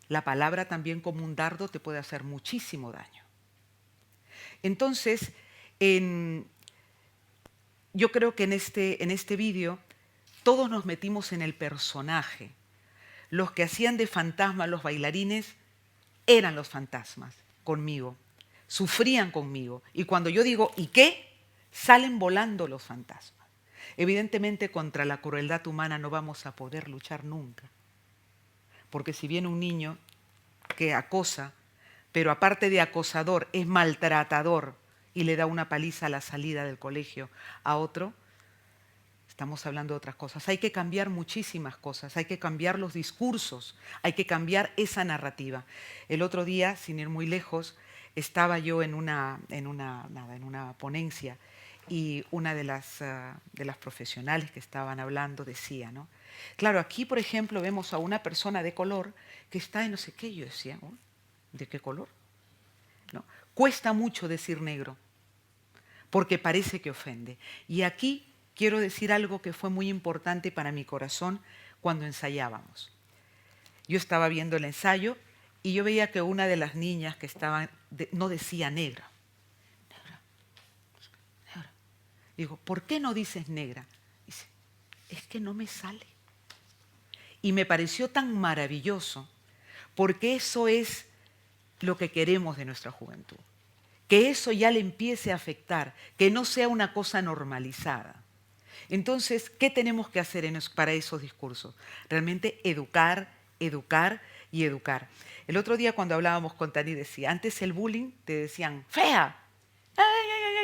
la palabra también como un dardo te puede hacer muchísimo daño. Entonces, yo creo que en este vídeo todos nos metimos en el personaje. Los que hacían de fantasmas los bailarines eran los fantasmas conmigo, sufrían conmigo. Y cuando yo digo ¿y qué? Salen volando los fantasmas. Evidentemente contra la crueldad humana no vamos a poder luchar nunca. Porque si viene un niño que acosa, pero aparte de acosador es maltratador y le da una paliza a la salida del colegio a otro, estamos hablando de otras cosas. Hay que cambiar muchísimas cosas, hay que cambiar los discursos, hay que cambiar esa narrativa. El otro día, sin ir muy lejos, estaba yo en una ponencia y una de las profesionales que estaban hablando decía, ¿no? Claro, aquí, por ejemplo, vemos a una persona de color que está en no sé qué. Yo decía, ¿oh? ¿De qué color? ¿No? Cuesta mucho decir negro porque parece que ofende. Y aquí quiero decir algo que fue muy importante para mi corazón cuando ensayábamos. Yo estaba viendo el ensayo y yo veía que una de las niñas que estaban no decía negra. Negra, negra. Digo, ¿por qué no dices negra? Dice, es que no me sale. Y me pareció tan maravilloso porque eso es lo que queremos de nuestra juventud. Que eso ya le empiece a afectar, que no sea una cosa normalizada. Entonces, ¿qué tenemos que hacer para esos discursos? Realmente educar, educar y educar. El otro día cuando hablábamos con Tani decía, antes el bullying te decían, fea,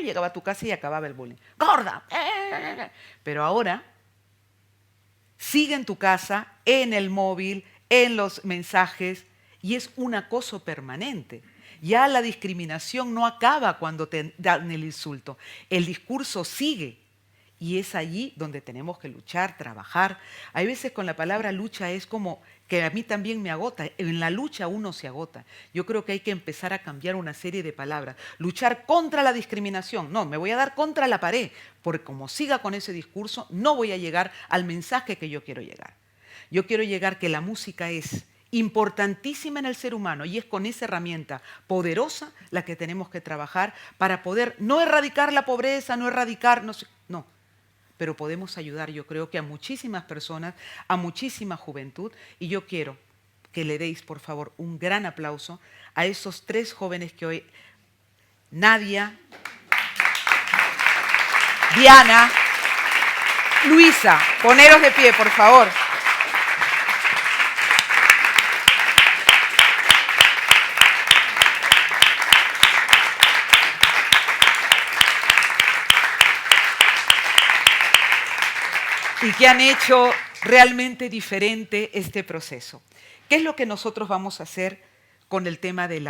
llegaba a tu casa y acababa el bullying, gorda, pero ahora sigue en tu casa, en el móvil, en los mensajes y es un acoso permanente. Ya la discriminación no acaba cuando te dan el insulto, el discurso sigue. Y es allí donde tenemos que luchar, trabajar. Hay veces con la palabra lucha es como que a mí también me agota. En la lucha uno se agota. Yo creo que hay que empezar a cambiar una serie de palabras. Luchar contra la discriminación. No, me voy a dar contra la pared, porque como siga con ese discurso, no voy a llegar al mensaje que yo quiero llegar. Yo quiero llegar que la música es importantísima en el ser humano y es con esa herramienta poderosa la que tenemos que trabajar para poder no erradicar la pobreza, no erradicar, no, pero podemos ayudar, yo creo que a muchísimas personas, a muchísima juventud, y yo quiero que le deis, por favor, un gran aplauso a esos 3 jóvenes que hoy, Nadia, Diana, Luisa, poneros de pie, por favor. Y que han hecho realmente diferente este proceso. ¿Qué es lo que nosotros vamos a hacer con el tema de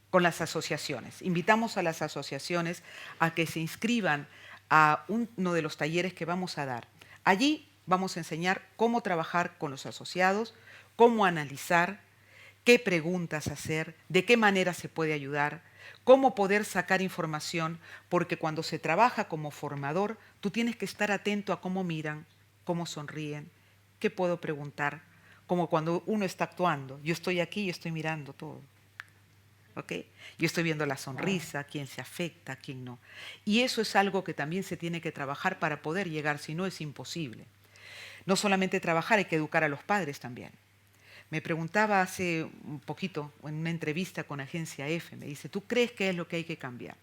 con las asociaciones? Invitamos a las asociaciones a que se inscriban a uno de los talleres que vamos a dar. Allí vamos a enseñar cómo trabajar con los asociados, cómo analizar, qué preguntas hacer, de qué manera se puede ayudar, cómo poder sacar información, porque cuando se trabaja como formador, tú tienes que estar atento a cómo miran, cómo sonríen, qué puedo preguntar, como cuando uno está actuando. Yo estoy aquí y estoy mirando todo. ¿Ok? Yo estoy viendo la sonrisa, quién se afecta, quién no. Y eso es algo que también se tiene que trabajar para poder llegar, si no es imposible. No solamente trabajar, hay que educar a los padres también. Me preguntaba hace un poquito, en una entrevista con Agencia F, me dice, ¿tú crees que es lo que hay que cambiar?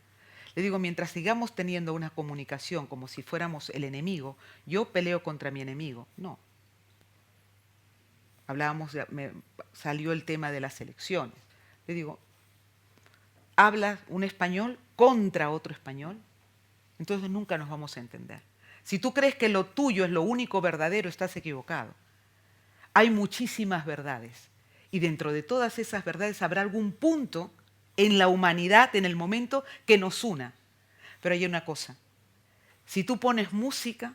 Le digo, mientras sigamos teniendo una comunicación como si fuéramos el enemigo, yo peleo contra mi enemigo. No. Salió el tema de las elecciones. Le digo, ¿hablas un español contra otro español? Entonces nunca nos vamos a entender. Si tú crees que lo tuyo es lo único verdadero, estás equivocado. Hay muchísimas verdades y dentro de todas esas verdades habrá algún punto en la humanidad, en el momento que nos una. Pero hay una cosa, si tú pones música,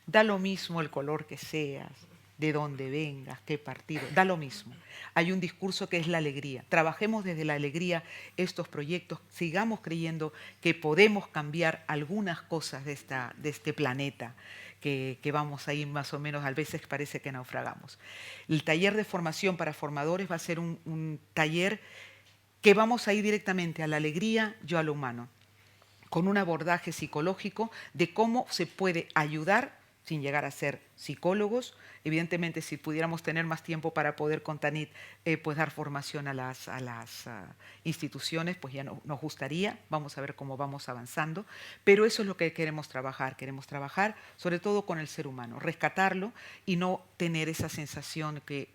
da lo mismo el color que seas, de dónde vengas, qué partido, da lo mismo. Hay un discurso que es la alegría. Trabajemos desde la alegría estos proyectos, sigamos creyendo que podemos cambiar algunas cosas de este planeta, que vamos ahí más o menos, a veces parece que naufragamos. El taller de formación para formadores va a ser un taller que vamos a ir directamente a la alegría, yo a lo humano, con un abordaje psicológico de cómo se puede ayudar sin llegar a ser psicólogos. Evidentemente, si pudiéramos tener más tiempo para poder con Tanit pues dar formación a las instituciones, pues ya nos gustaría. Vamos a ver cómo vamos avanzando. Pero eso es lo que queremos trabajar. Queremos trabajar sobre todo con el ser humano, rescatarlo y no tener esa sensación que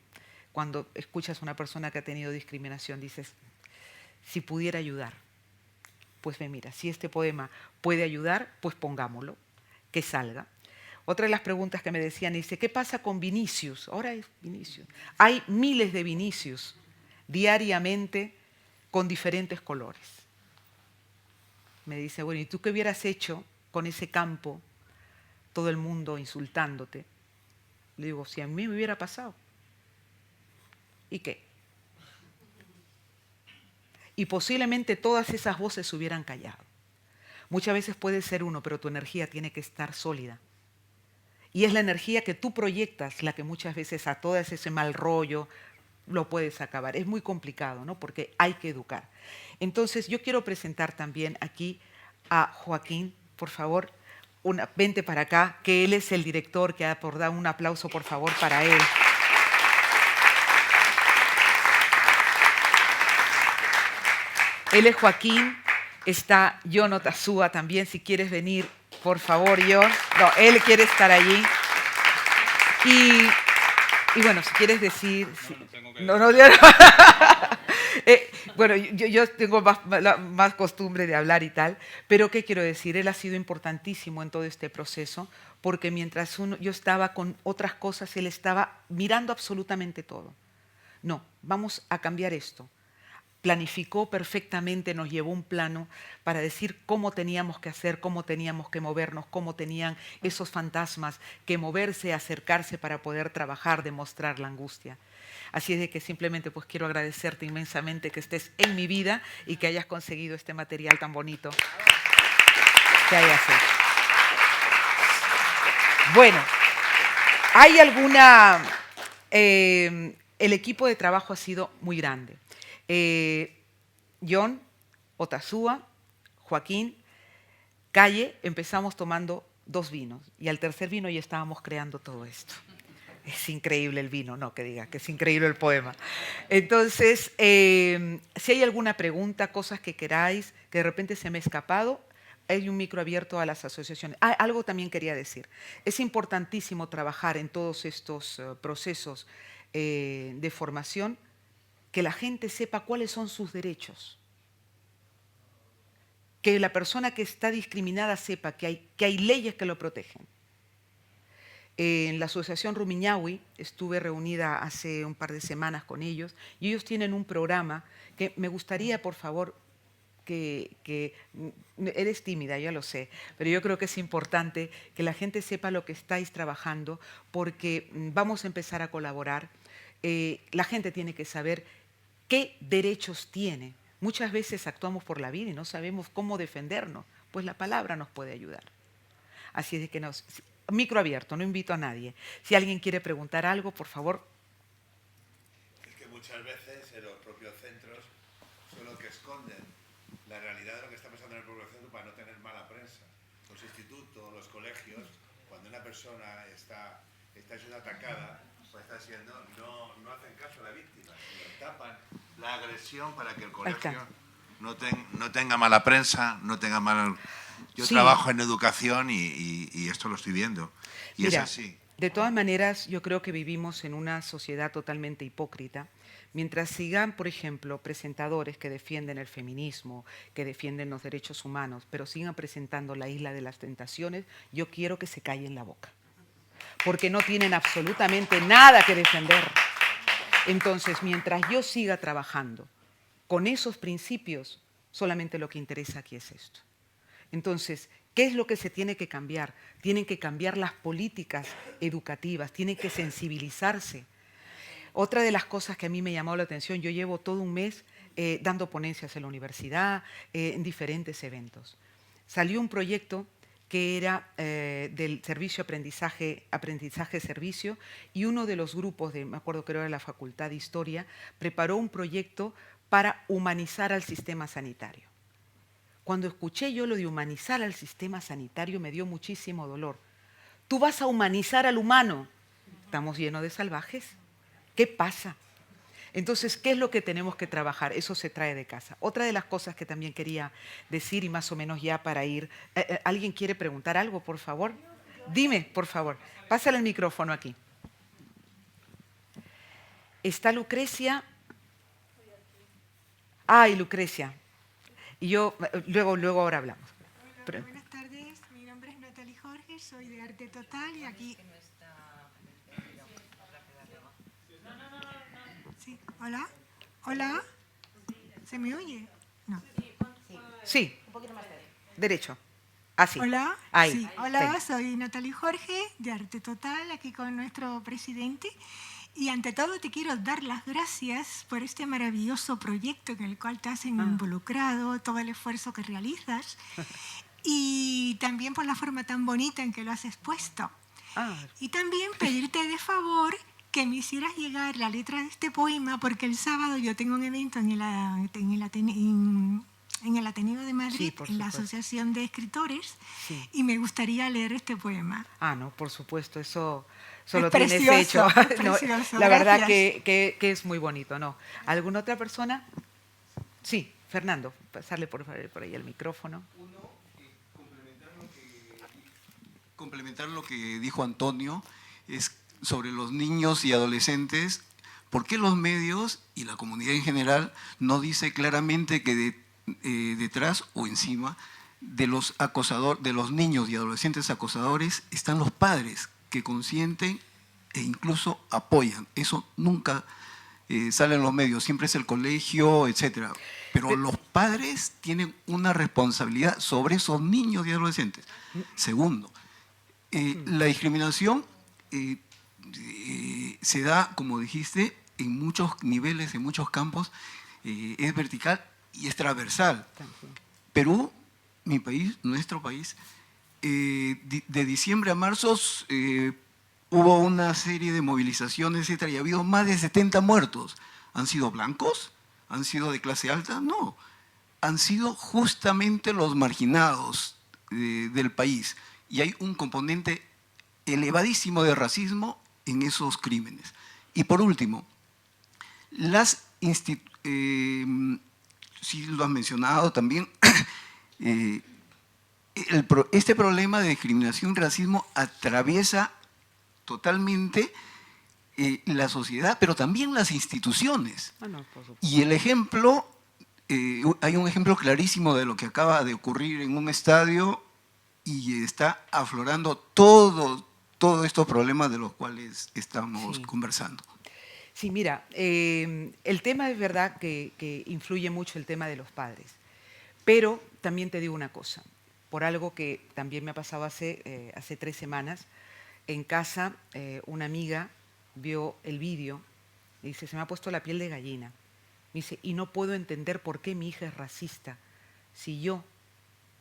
cuando escuchas a una persona que ha tenido discriminación dices, si pudiera ayudar, pues mira, si este poema puede ayudar, pues pongámoslo, que salga. Otra de las preguntas que me decían dice, ¿qué pasa con Vinicius? Ahora es Vinicius. Hay miles de Vinicius diariamente con diferentes colores. Me dice, bueno, ¿y tú qué hubieras hecho con ese campo, todo el mundo insultándote? Le digo, si a mí me hubiera pasado. ¿Y qué? Y posiblemente todas esas voces se hubieran callado. Muchas veces puede ser uno, pero tu energía tiene que estar sólida. Y es la energía que tú proyectas la que muchas veces a todo ese mal rollo lo puedes acabar. Es muy complicado, ¿no? Porque hay que educar. Entonces, yo quiero presentar también aquí a Joaquín, por favor, vente para acá, que él es el director, que ha por dar un aplauso, por favor, para él. Él es Joaquín, está Yono Tazúa también, si quieres venir, por favor, Yon. No, él quiere estar allí. Y bueno, si quieres decir... Bueno, yo tengo más costumbre de hablar y tal, pero ¿qué quiero decir? Él ha sido importantísimo en todo este proceso, porque mientras yo estaba con otras cosas, él estaba mirando absolutamente todo. No, vamos a cambiar esto. planificó perfectamente, nos llevó un plano para decir cómo teníamos que hacer, cómo teníamos que movernos, cómo tenían esos fantasmas que moverse, acercarse para poder trabajar, demostrar la angustia. Así es de que simplemente pues quiero agradecerte inmensamente que estés en mi vida y que hayas conseguido este material tan bonito que hayas hecho. Bueno, hay alguna... el equipo de trabajo ha sido muy grande. John, Otazúa, Joaquín, Calle, empezamos tomando 2 vinos y al tercer vino ya estábamos creando todo esto. Es increíble el vino, no que diga, que es increíble el poema. Entonces, si hay alguna pregunta, cosas que queráis, que de repente se me ha escapado, hay un micro abierto a las asociaciones. Algo también quería decir. Es importantísimo trabajar en todos estos procesos de formación, que la gente sepa cuáles son sus derechos. Que la persona que está discriminada sepa que hay leyes que lo protegen. En la Asociación Rumiñahui estuve reunida hace un par de semanas con ellos y ellos tienen un programa que me gustaría, por favor, que eres tímida, ya lo sé, pero yo creo que es importante que la gente sepa lo que estáis trabajando porque vamos a empezar a colaborar. La gente tiene que saber qué derechos tiene. Muchas veces actuamos por la vida y no sabemos cómo defendernos, pues la palabra nos puede ayudar. Así es de que micro abierto, no invito a nadie. Si alguien quiere preguntar algo, por favor. Es que muchas veces en los propios centros son los que esconden la realidad de lo que está pasando en el propio centro para no tener mala prensa. Los institutos, los colegios, cuando una persona está siendo atacada, pues está siendo, no hacen caso a la víctima, sino tapan la agresión para que el colegio no tenga mala prensa, no tenga mal... Yo trabajo en educación y esto lo estoy viendo. Y mira, es así. De todas maneras, yo creo que vivimos en una sociedad totalmente hipócrita. Mientras sigan, por ejemplo, presentadores que defienden el feminismo, que defienden los derechos humanos, pero sigan presentando La Isla de las Tentaciones, yo quiero que se callen la boca. Porque no tienen absolutamente nada que defender. Entonces, mientras yo siga trabajando con esos principios, solamente lo que interesa aquí es esto. Entonces, ¿qué es lo que se tiene que cambiar? Tienen que cambiar las políticas educativas, tienen que sensibilizarse. Otra de las cosas que a mí me llamó la atención, yo llevo todo un mes dando ponencias en la universidad, en diferentes eventos. Salió un proyecto que era del servicio aprendizaje-servicio y uno de los grupos, me acuerdo que era de la Facultad de Historia, preparó un proyecto para humanizar al sistema sanitario. Cuando escuché yo lo de humanizar al sistema sanitario me dio muchísimo dolor. Tú vas a humanizar al humano. Estamos llenos de salvajes. ¿Qué pasa? Entonces, ¿qué es lo que tenemos que trabajar? Eso se trae de casa. Otra de las cosas que también quería decir y más o menos ya para ir... ¿Alguien quiere preguntar algo, por favor? Dime, por favor. Pásale el micrófono aquí. ¿Está Lucrecia? Ay, Lucrecia. Y yo, luego ahora hablamos. Hola, buenas tardes, mi nombre es Natalie Jorge, soy de Arte Total y aquí... Sí, hola, hola, ¿se me oye? No. Sí, derecho. Así. Hola, ahí. sí. Hola, soy Natalie Jorge de Arte Total, aquí con nuestro presidente. Y ante todo te quiero dar las gracias por este maravilloso proyecto en el cual te has involucrado, todo el esfuerzo que realizas y también por la forma tan bonita en que lo has expuesto. Y también pedirte de favor que me hicieras llegar la letra de este poema porque el sábado yo tengo un evento en el Ateneo de Madrid, en la Asociación de Escritores, y me gustaría leer este poema. No, por supuesto, eso lo tienes hecho. Precioso, no, la verdad gracias. que es muy bonito, ¿no? ¿Alguna otra persona? Sí, Fernando, pasarle por ahí el micrófono. Complementar lo que dijo Antonio, es sobre los niños y adolescentes. ¿Por qué los medios y la comunidad en general no dice claramente que detrás o encima de los niños y adolescentes acosadores están los padres que consienten e incluso apoyan? Eso nunca sale en los medios, siempre es el colegio, etcétera. Pero los padres tienen una responsabilidad sobre esos niños y adolescentes. Segundo, la discriminación se da, como dijiste, en muchos niveles, en muchos campos, es vertical y es transversal. Perú, mi país, nuestro país, de diciembre a marzo hubo una serie de movilizaciones, etcétera, y ha habido más de 70 muertos. ¿Han sido blancos? ¿Han sido de clase alta? No. Han sido justamente los marginados del país. Y hay un componente elevadísimo de racismo en esos crímenes. Y por último, sí lo has mencionado también, este problema de discriminación y racismo atraviesa totalmente la sociedad, pero también las instituciones. Y el ejemplo, hay un ejemplo clarísimo de lo que acaba de ocurrir en un estadio y está aflorando todos estos problemas de los cuales estamos conversando. Sí, mira, el tema es verdad que influye mucho el tema de los padres, pero también te digo una cosa, por algo que también me ha pasado hace 3 semanas, en casa una amiga vio el vídeo y dice, se me ha puesto la piel de gallina. Me dice, y no puedo entender por qué mi hija es racista, si yo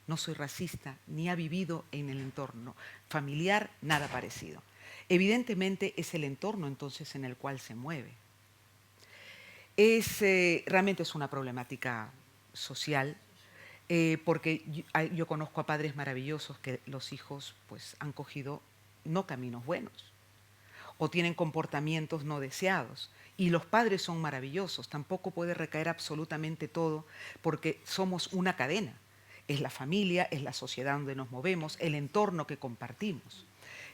no soy racista, ni ha vivido en el entorno familiar nada parecido. Evidentemente es el entorno entonces en el cual se mueve. Realmente es una problemática social, porque yo conozco a padres maravillosos que los hijos pues, han cogido no caminos buenos o tienen comportamientos no deseados. Y los padres son maravillosos, tampoco puede recaer absolutamente todo porque somos una cadena. Es la familia, es la sociedad donde nos movemos, el entorno que compartimos.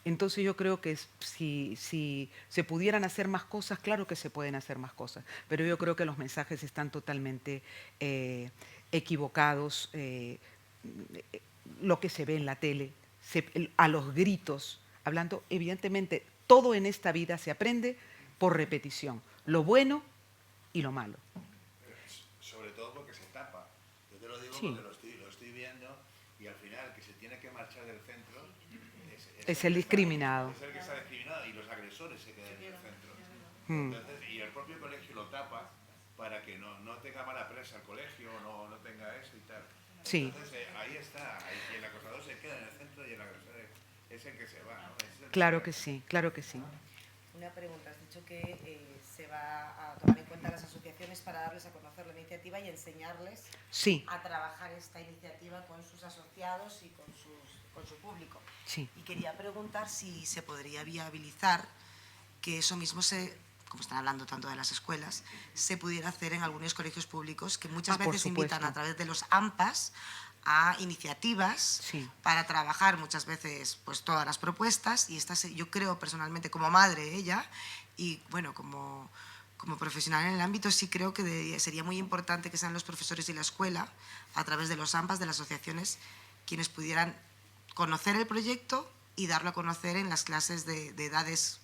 Entonces yo creo que si se pudieran hacer más cosas, claro que se pueden hacer más cosas, pero yo creo que los mensajes están totalmente equivocados, lo que se ve en la tele, a los gritos, hablando, evidentemente, todo en esta vida se aprende por repetición, lo bueno y lo malo. Sobre todo porque se tapa. Yo te lo digo porque lo estoy viendo y al final que se tiene que marchar del centro es el discriminado. Es el que está discriminado y los agresores se quedan en el centro. Entonces, y el propio colegio lo tapa para que no tenga mala prensa el colegio, no tenga eso y tal. Entonces, ahí está. Y el acosador se queda en el centro y el agresor es el que se va, ¿no? Claro que sí, claro que sí. Una pregunta, has dicho que se va a tomar en cuenta las asociaciones para darles a conocer la iniciativa y enseñarles a trabajar esta iniciativa con sus asociados y con su público. Sí. Y quería preguntar si se podría viabilizar que eso mismo como están hablando tanto de las escuelas, se pudiera hacer en algunos colegios públicos que muchas veces invitan a través de los AMPAs a iniciativas para trabajar muchas veces pues todas las propuestas y yo creo personalmente como madre ella y bueno como profesional en el ámbito sí creo que sería muy importante que sean los profesores y la escuela a través de los AMPAs, de las asociaciones, quienes pudieran conocer el proyecto y darlo a conocer en las clases de edades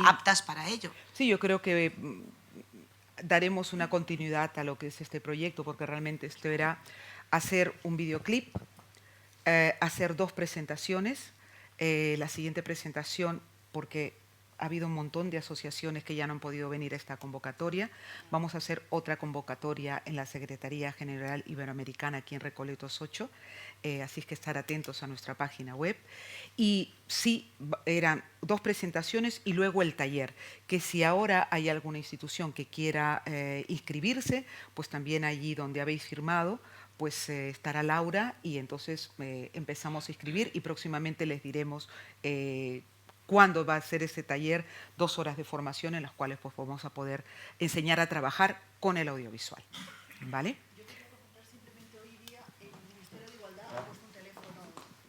aptas para ello. Sí, yo creo que daremos una continuidad a lo que es este proyecto porque realmente esto era hacer un videoclip, hacer 2 presentaciones. La siguiente presentación, porque ha habido un montón de asociaciones que ya no han podido venir a esta convocatoria, vamos a hacer otra convocatoria en la Secretaría General Iberoamericana aquí en Recoletos 8, así es que estar atentos a nuestra página web. Y sí, eran 2 presentaciones y luego el taller, que si ahora hay alguna institución que quiera inscribirse, pues también allí donde habéis firmado, pues estará Laura y entonces empezamos a inscribir y próximamente les diremos cuándo va a ser ese taller, 2 horas de formación en las cuales pues vamos a poder enseñar a trabajar con el audiovisual. ¿Vale? Yo quería preguntar simplemente hoy día el Ministerio de Igualdad ha puesto un teléfono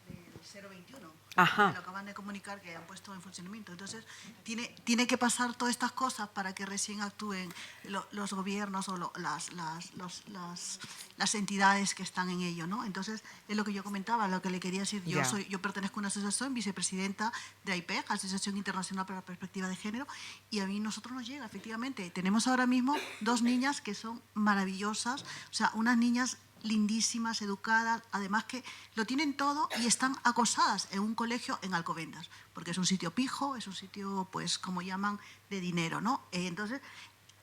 del 021 Ajá. Me lo acaban de comunicar que han puesto en funcionamiento. Entonces, tiene que pasar todas estas cosas para que recién actúen los gobiernos o las entidades que están en ello, ¿no? Entonces, es lo que yo comentaba, lo que le quería decir. Yo pertenezco a una asociación, vicepresidenta de AIPEG, Asociación Internacional para la Perspectiva de Género, y a nosotros nos llega, efectivamente. Tenemos ahora mismo 2 niñas que son maravillosas, o sea, unas niñas lindísimas, educadas, además que lo tienen todo y están acosadas en un colegio en Alcobendas, porque es un sitio pijo, es un sitio, pues, como llaman, de dinero, ¿no? Entonces,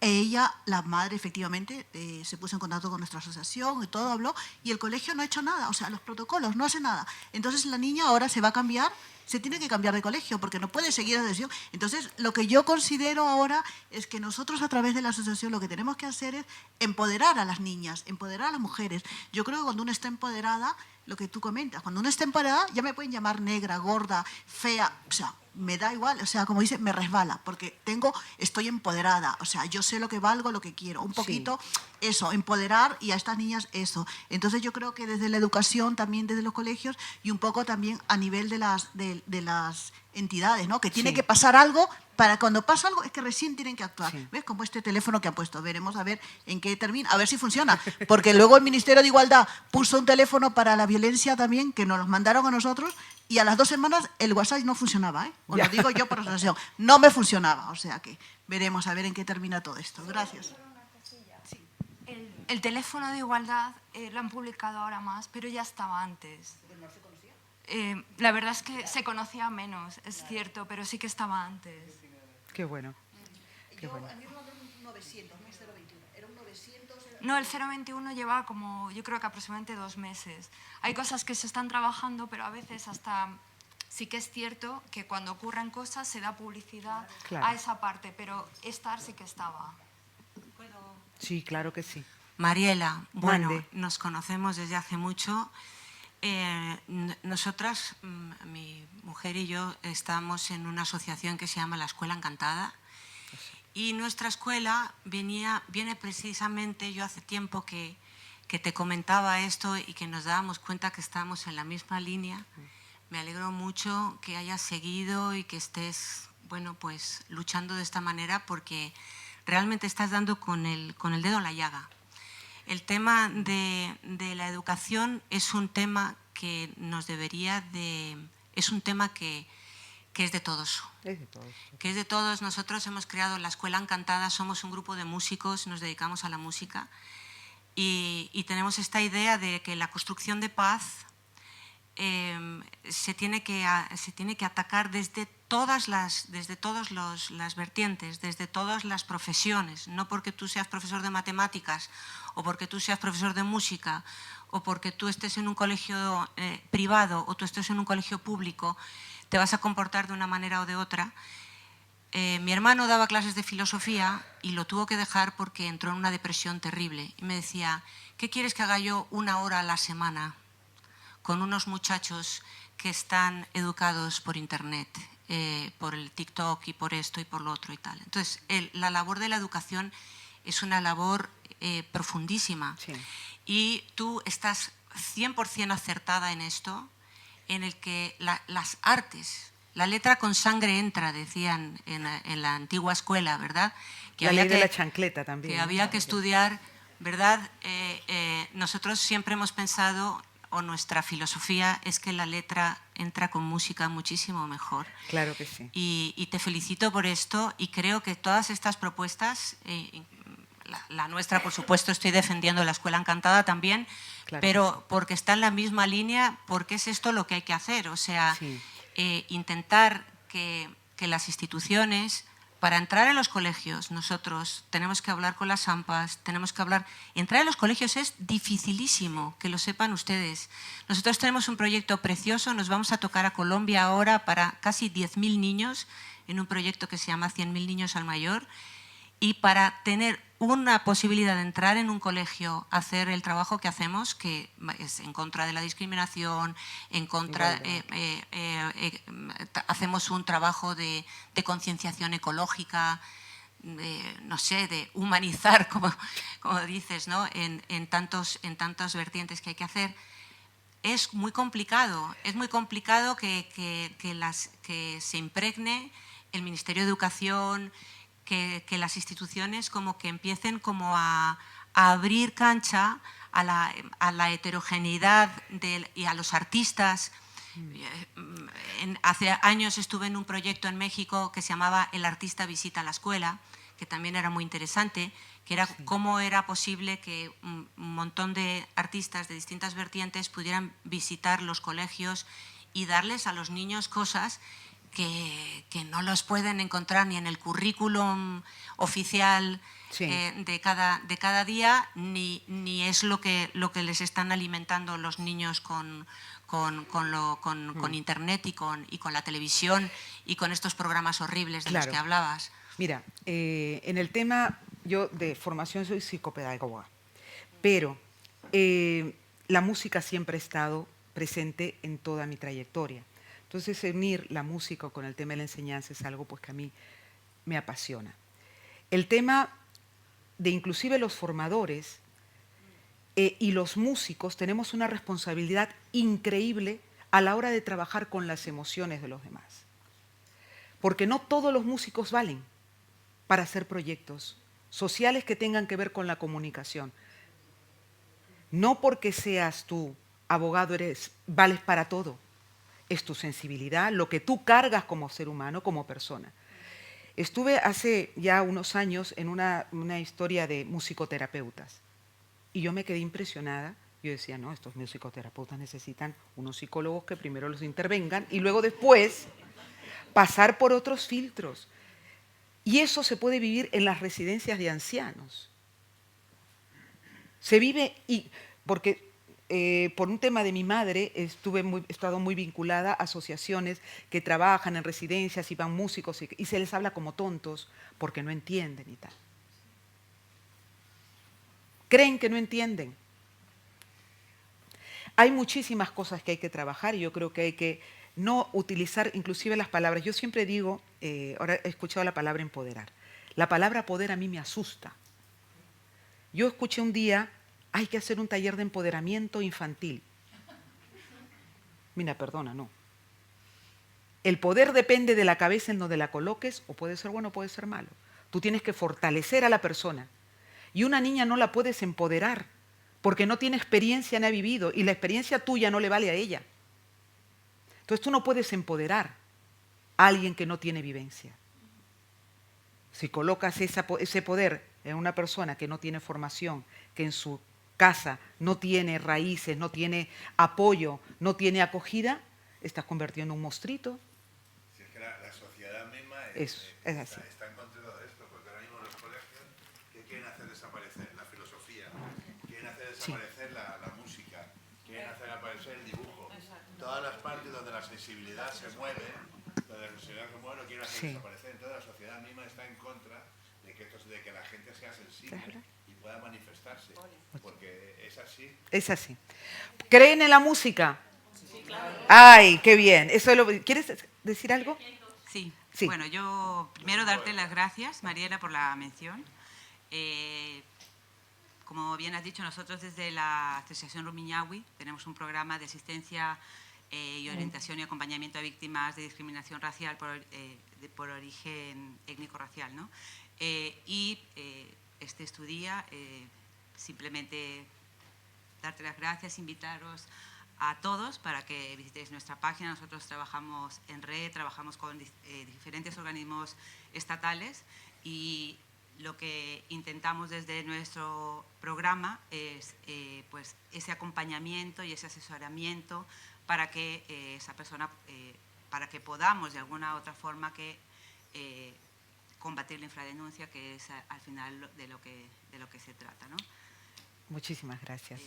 ella, la madre, efectivamente, se puso en contacto con nuestra asociación y todo habló, y el colegio no ha hecho nada, o sea, los protocolos no hacen nada. Entonces, la niña ahora se va a cambiar, se tiene que cambiar de colegio porque no puede seguir la asociación. Entonces, lo que yo considero ahora es que nosotros a través de la asociación lo que tenemos que hacer es empoderar a las niñas, empoderar a las mujeres. Yo creo que cuando uno está empoderada, lo que tú comentas, cuando uno está empoderada ya me pueden llamar negra, gorda, fea, o sea, me da igual, o sea, como dice, me resbala, porque estoy empoderada, o sea, yo sé lo que valgo, lo que quiero, un poquito eso, empoderar, y a estas niñas eso. Entonces yo creo que desde la educación, también desde los colegios, y un poco también a nivel de las entidades, ¿no? Que tiene que pasar algo, para cuando pasa algo es que recién tienen que actuar. ¿Ves? Como este teléfono que han puesto, veremos a ver en qué termina, a ver si funciona, porque luego el Ministerio de Igualdad puso un teléfono para la violencia también, que nos los mandaron a nosotros, y a las 2 semanas el WhatsApp no funcionaba, ¿eh? Os lo digo yo por asociación, no me funcionaba, o sea que veremos a ver en qué termina todo esto. Gracias. El teléfono de igualdad lo han publicado ahora más, pero ya estaba antes. ¿No se conocía? La verdad es que se conocía menos, es cierto, pero sí que estaba antes. Qué bueno. Qué bueno. A mí me mandaron un 900, no 021, era un 900... No, el 021 lleva como, yo creo que aproximadamente 2 meses. Hay cosas que se están trabajando, pero a veces hasta sí que es cierto que cuando ocurren cosas se da publicidad a esa parte, pero estar sí que estaba. Sí, claro que sí. Mariela, bueno, nos conocemos desde hace mucho. Nosotras, mi mujer y yo, estamos en una asociación que se llama La Escuela Encantada. Y nuestra escuela viene precisamente, yo hace tiempo que te comentaba esto y que nos dábamos cuenta que estábamos en la misma línea. Me alegro mucho que hayas seguido y que estés, bueno, pues luchando de esta manera, porque realmente estás dando con el dedo en la llaga. El tema de la educación es un tema que nos debería de... es un tema que es de todos. Que es de todos. Nosotros hemos creado la Escuela Encantada, somos un grupo de músicos, nos dedicamos a la música y tenemos esta idea de que la construcción de paz se tiene que atacar desde todas las vertientes, desde todas las profesiones, no porque tú seas profesor de matemáticas o porque tú seas profesor de música o porque tú estés en un colegio privado o tú estés en un colegio público, te vas a comportar de una manera o de otra. Mi hermano daba clases de filosofía y lo tuvo que dejar porque entró en una depresión terrible. Y me decía, ¿qué quieres que haga yo 1 hora a la semana con unos muchachos que están educados por internet, por el TikTok y por esto y por lo otro y tal? Entonces, la labor de la educación es una labor profundísima. Sí. Y tú estás 100% acertada en esto, en el que las artes, la letra con sangre entra, decían en la antigua escuela, ¿verdad? Que la había ley de la chancleta también. Que había que estudiar, ¿verdad? Nosotros siempre hemos pensado, o nuestra filosofía es que la letra entra con música muchísimo mejor. Claro que sí. Y te felicito por esto y creo que todas estas propuestas, la nuestra, por supuesto, estoy defendiendo la Escuela Encantada también, claro, pero porque está en la misma línea, porque es esto lo que hay que hacer. O sea, sí, intentar que las instituciones, para entrar en los colegios, nosotros tenemos que hablar con las AMPAs, tenemos que hablar... Entrar en los colegios es dificilísimo, que lo sepan ustedes. Nosotros tenemos un proyecto precioso, nos vamos a tocar a Colombia ahora para casi 10.000 niños, en un proyecto que se llama 100.000 niños al mayor, y para tener una posibilidad de entrar en un colegio, hacer el trabajo que hacemos, que es en contra de la discriminación, en contra, hacemos un trabajo de concienciación ecológica, no sé, de humanizar, como dices, ¿no? en tantas vertientes que hay que hacer. es muy complicado que se impregne el Ministerio de Educación, que las instituciones como que empiecen como a abrir cancha a la heterogeneidad y a los artistas. Hace años estuve en un proyecto en México que se llamaba El artista visita la escuela, que también era muy interesante, que era cómo era posible que un montón de artistas de distintas vertientes pudieran visitar los colegios y darles a los niños cosas que no los pueden encontrar ni en el currículum oficial de cada día, ni es lo que les están alimentando los niños con Internet y con la televisión y con estos programas horribles de los que hablabas. Mira, en el tema, yo de formación soy psicopedagoga, pero la música siempre ha estado presente en toda mi trayectoria. Entonces, unir la música con el tema de la enseñanza es algo pues, que a mí me apasiona. El tema de inclusive los formadores y los músicos tenemos una responsabilidad increíble a la hora de trabajar con las emociones de los demás. Porque no todos los músicos valen para hacer proyectos sociales que tengan que ver con la comunicación. No porque seas tú abogado vales para todo. Es tu sensibilidad, lo que tú cargas como ser humano, como persona. Estuve hace ya unos años en una historia de musicoterapeutas y yo me quedé impresionada. Yo decía, no, estos musicoterapeutas necesitan unos psicólogos que primero los intervengan y luego después pasar por otros filtros. Y eso se puede vivir en las residencias de ancianos. Se vive, porque por un tema de mi madre he estado muy vinculada a asociaciones que trabajan en residencias y van músicos y se les habla como tontos porque no entienden y tal. Creen que no entienden. Hay muchísimas cosas que hay que trabajar y yo creo que hay que no utilizar inclusive las palabras. Yo siempre digo, ahora he escuchado la palabra empoderar. La palabra poder a mí me asusta. Yo escuché un día, hay que hacer un taller de empoderamiento infantil. Mira, perdona, no. El poder depende de la cabeza en donde la coloques, o puede ser bueno o puede ser malo. Tú tienes que fortalecer a la persona. Y una niña no la puedes empoderar porque no tiene experiencia ni ha vivido y la experiencia tuya no le vale a ella. Entonces tú no puedes empoderar a alguien que no tiene vivencia. Si colocas ese poder en una persona que no tiene formación, que en su casa no tiene raíces, no tiene apoyo, no tiene acogida, estás convirtiendo en un monstruito. Si es que la sociedad misma está en contra de esto, porque ahora mismo los colegios que quieren hacer desaparecer la filosofía, quieren hacer desaparecer la música, quieren hacer aparecer el dibujo. Todas las partes donde la sensibilidad se mueve, lo quieren hacer desaparecer. Entonces la sociedad misma está en contra de que la gente sea sensible y pueda manifestarse, porque es así. Es así. ¿Creen en la música? Sí, claro. ¡Ay, qué bien! ¿Quieres decir algo? Sí. Bueno, yo primero darte las gracias, Mariela, por la mención. Como bien has dicho, nosotros desde la Asociación Rumiñahui tenemos un programa de asistencia y orientación y acompañamiento a víctimas de discriminación racial por origen étnico-racial, ¿no? Este es tu día, simplemente darte las gracias, invitaros a todos para que visitéis nuestra página. Nosotros trabajamos en red, trabajamos con diferentes organismos estatales y lo que intentamos desde nuestro programa es pues ese acompañamiento y ese asesoramiento para que esa persona, para que podamos de alguna u otra forma combatir la infradenuncia, que es al final de lo que se trata, ¿no? Muchísimas gracias.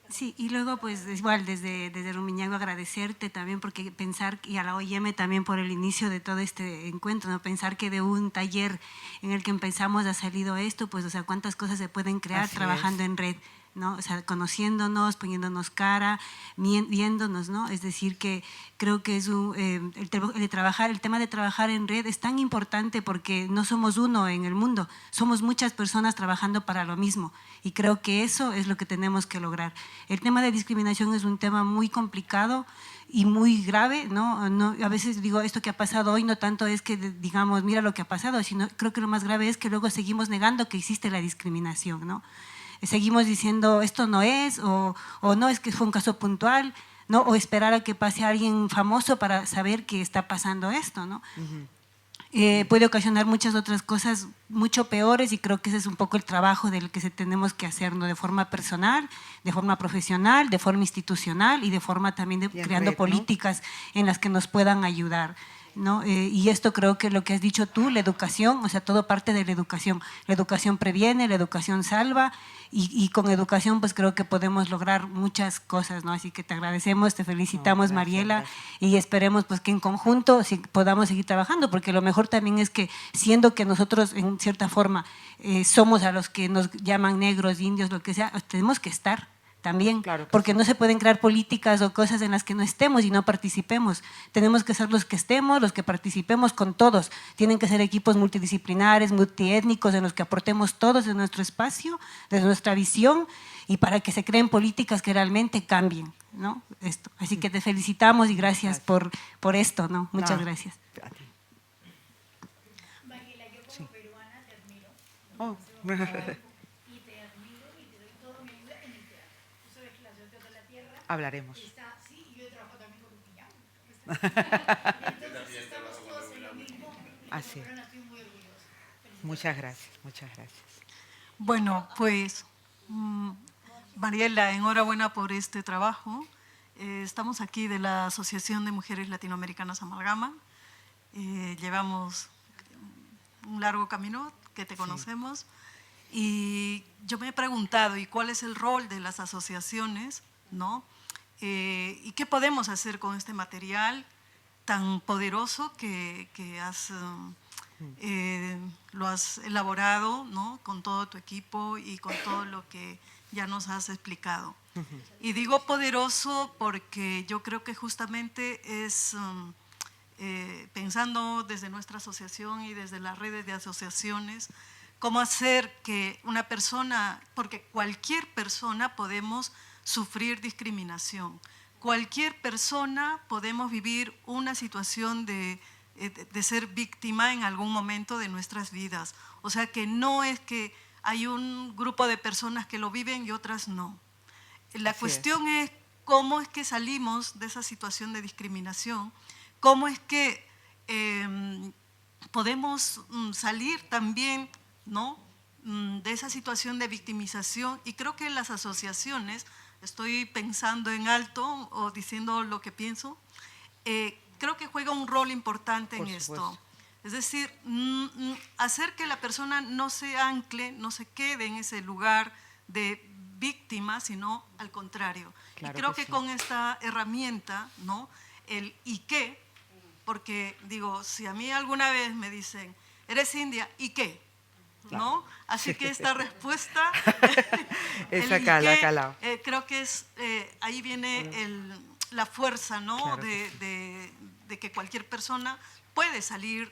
Sí, y luego pues igual desde Rumiñahui agradecerte también porque pensar, y a la OIM también por el inicio de todo este encuentro, ¿no? Pensar que de un taller en el que empezamos ha salido esto, pues o sea, cuántas cosas se pueden crear trabajando en red. ¿no? O sea, conociéndonos, poniéndonos cara, viéndonos, ¿no? Es decir, que creo que es el tema de trabajar en red es tan importante porque no somos uno en el mundo, somos muchas personas trabajando para lo mismo y creo que eso es lo que tenemos que lograr. El tema de discriminación es un tema muy complicado y muy grave, ¿no? A veces digo, esto que ha pasado hoy no tanto es que digamos, mira lo que ha pasado, sino creo que lo más grave es que luego seguimos negando que existe la discriminación, ¿no? Seguimos diciendo esto no es, o no, es que fue un caso puntual, ¿no? O esperar a que pase alguien famoso para saber que está pasando esto, ¿no? Puede ocasionar muchas otras cosas mucho peores y creo que ese es un poco el trabajo del que tenemos que hacer, ¿no? De forma personal, de forma profesional, de forma institucional y de forma también creando políticas, ¿no?, en las que nos puedan ayudar, ¿no? Y esto creo que lo que has dicho tú, la educación, o sea, todo parte de la educación. La educación previene, la educación salva y con educación pues creo que podemos lograr muchas cosas, ¿no? Así que te agradecemos, te felicitamos, gracias, Mariela, gracias. Y esperemos pues que en conjunto podamos seguir trabajando, porque lo mejor también es que siendo que nosotros en cierta forma somos a los que nos llaman negros, indios, lo que sea, tenemos que estar también, claro, porque no se pueden crear políticas o cosas en las que no estemos y no participemos. Tenemos que ser los que estemos, los que participemos con todos. Tienen que ser equipos multidisciplinares, multiétnicos, en los que aportemos todos de nuestro espacio, de nuestra visión, y para que se creen políticas que realmente cambien, ¿no? Esto. Así que te felicitamos y gracias. Por esto, ¿no? Muchas gracias. Mariela, yo como peruana te admiro. Oh. Hablaremos. Sí, yo he trabajado también con Rumiñahui. Entonces estamos todos en lo mismo. Así. Estoy muy orgullosa. Muchas gracias, muchas gracias. Bueno, pues Mariela, enhorabuena por este trabajo. Estamos aquí de la Asociación de Mujeres Latinoamericanas Amalgama. Llevamos un largo camino que te conocemos. Y yo me he preguntado, ¿y cuál es el rol de las asociaciones, ¿no? ¿Y qué podemos hacer con este material tan poderoso que lo has elaborado, ¿no?, con todo tu equipo y con todo lo que ya nos has explicado? Y digo poderoso porque yo creo que justamente es pensando desde nuestra asociación y desde las redes de asociaciones, cómo hacer que una persona, porque cualquier persona podemos sufrir discriminación. Cualquier persona podemos vivir una situación de ser víctima en algún momento de nuestras vidas. O sea que no es que hay un grupo de personas que lo viven y otras no. La cuestión es cómo es que salimos de esa situación de discriminación, cómo es que podemos salir también, ¿no?, de esa situación de victimización. Y creo que las asociaciones, estoy pensando en alto o diciendo lo que pienso, creo que juega un rol importante en esto. Es decir, hacer que la persona no se ancle, no se quede en ese lugar de víctima, sino al contrario. Claro, y creo que con esta herramienta, ¿no?, el ¿y qué? Porque digo, si a mí alguna vez me dicen, eres india, ¿y qué? ¿No? Así que esta respuesta, esa cala. Creo que es, ahí viene la fuerza, ¿no?, claro de que cualquier persona puede salir,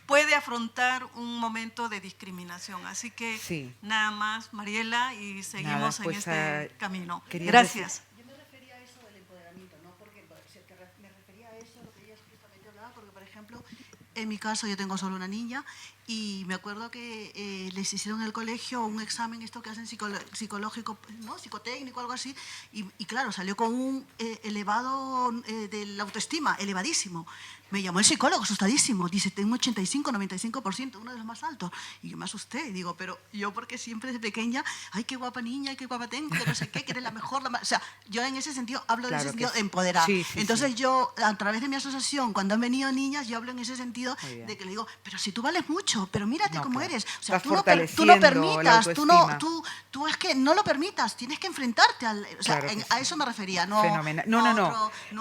puede afrontar un momento de discriminación. Así que nada más, Mariela, y seguimos en este camino. Gracias. Yo me refería a eso del empoderamiento, ¿no? Porque me refería a eso, lo que ella justamente hablaba, porque por ejemplo, en mi caso yo tengo solo una niña y me acuerdo que les hicieron en el colegio un examen, esto que hacen psicológico, ¿no?, psicotécnico, algo así, y claro, salió con un elevado de la autoestima, elevadísimo. Me llamó el psicólogo, asustadísimo, dice, tengo 85, 95%, uno de los más altos. Y yo me asusté y digo, pero yo porque siempre desde pequeña, ay, qué guapa niña, ay, qué guapa tengo, que no sé qué, que eres la mejor, o sea, yo en ese sentido hablo de ese sentido de empoderar. Entonces yo, a través de mi asociación, cuando han venido niñas, yo hablo en ese sentido de que le digo, pero si tú vales mucho, pero mírate cómo eres. O sea, tú no permitas, tú es que no lo permitas, tienes que enfrentarte al… O sea, a eso me refería, no,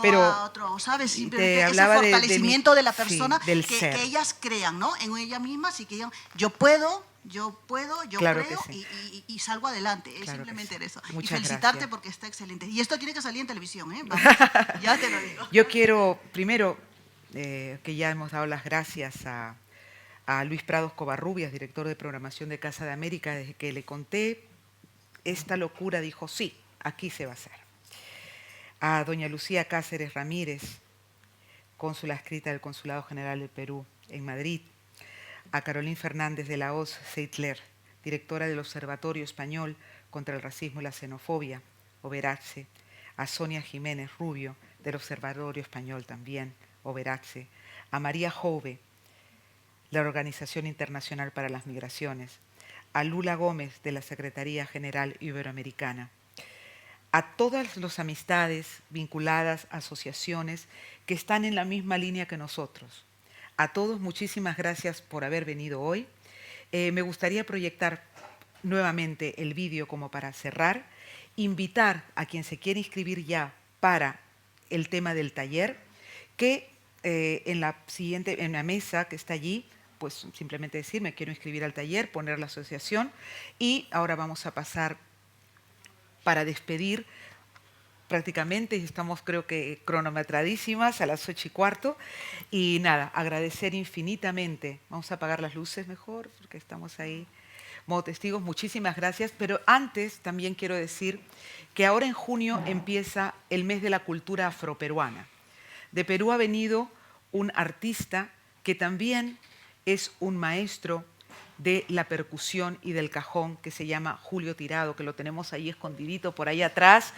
pero a otro, ¿sabes? Simplemente ese fortalecimiento de la persona, que ellas crean, ¿no?, en ellas mismas y que digan, yo puedo, yo puedo, yo Claro creo que sí. y salgo adelante. Es Claro simplemente que sí. eso. Muchas y felicitarte gracias. porque está excelente. Y esto tiene que salir en televisión, ¿eh? Vamos, ya te lo digo. Yo quiero, primero, que ya hemos dado las gracias a Luis Prados Covarrubias, director de programación de Casa de América. Desde que le conté esta locura, dijo, sí, aquí se va a hacer. A doña Lucía Cáceres Ramírez, cónsula adscrita del Consulado General del Perú en Madrid. A Carolín Fernández de la Hoz Seitler, directora del Observatorio Español contra el Racismo y la Xenofobia, Overace. A Sonia Jiménez Rubio, del Observatorio Español también, Overace. A María Jove, la Organización Internacional para las Migraciones. A Lula Gómez, de la Secretaría General Iberoamericana. A todas las amistades vinculadas a asociaciones que están en la misma línea que nosotros. A todos, muchísimas gracias por haber venido hoy. Me gustaría proyectar nuevamente el vídeo como para cerrar, invitar a quien se quiere inscribir ya para el tema del taller, que en la mesa que está allí, pues simplemente decir, me quiero inscribir al taller, poner la asociación, y ahora vamos a pasar para despedir prácticamente, y estamos creo que cronometradísimas a las 8:15, y nada, agradecer infinitamente. Vamos a apagar las luces mejor, porque estamos ahí modo testigos. Muchísimas gracias, pero antes también quiero decir que ahora en junio empieza el mes de la cultura afroperuana. De Perú ha venido un artista que también es un maestro de la percusión y del cajón, que se llama Julio Tirado, que lo tenemos ahí escondidito por ahí atrás.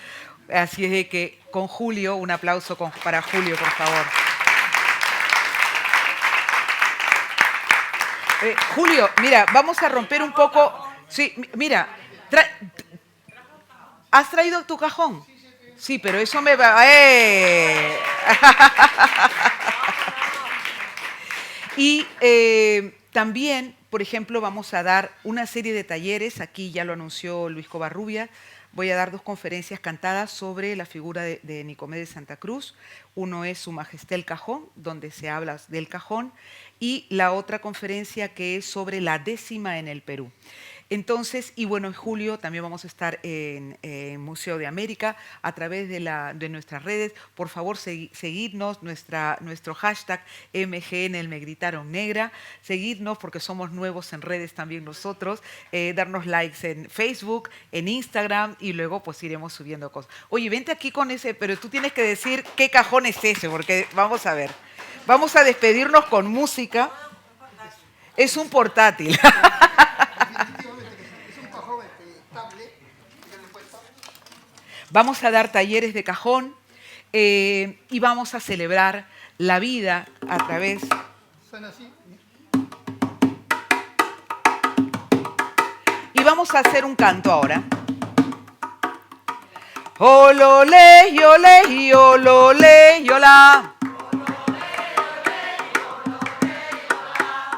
Así es de que con Julio, un aplauso para Julio, por favor. Julio, mira, vamos a romper un poco. Sí, mira, ¿has traído tu cajón? Sí, pero eso me va... Y también, por ejemplo, vamos a dar una serie de talleres. Aquí ya lo anunció Luis Covarrubias. Voy a dar 2 conferencias cantadas sobre la figura de Nicomedes de Santa Cruz. Uno es Su Majestad el Cajón, donde se habla del cajón, y la otra conferencia que es sobre la décima en el Perú. Entonces, y bueno, en julio también vamos a estar en Museo de América a través de nuestras redes. Por favor, seguidnos, nuestro hashtag MGN, me gritaron negra. Seguidnos porque somos nuevos en redes también nosotros. Darnos likes en Facebook, en Instagram, y luego pues iremos subiendo cosas. Oye, vente aquí con ese, pero tú tienes que decir qué cajón es ese, porque vamos a ver. Vamos a despedirnos con música. Es un portátil. Vamos a dar talleres de cajón y vamos a celebrar la vida a través... Y vamos a hacer un canto ahora. Olole, yole, olole, yola.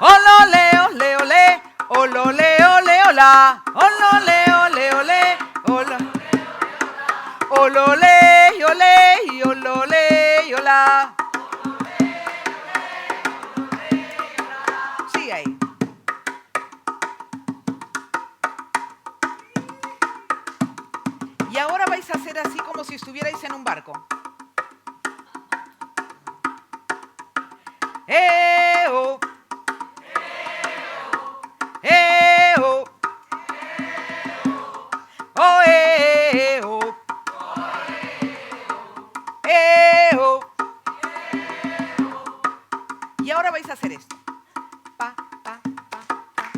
Olole, ole, ole, olole, ole, ola. Olole, ole, ole, ola. Olole, yole, olole, yola. Sigue ahí. Y ahora vais a hacer así como si estuvierais en un barco. ¡Eh-oh! ¡Eh-oh! ¡Oh, eh-oh! ¡Eh-oh! Y ahora vais a hacer esto. Pa, pa, pa, pa.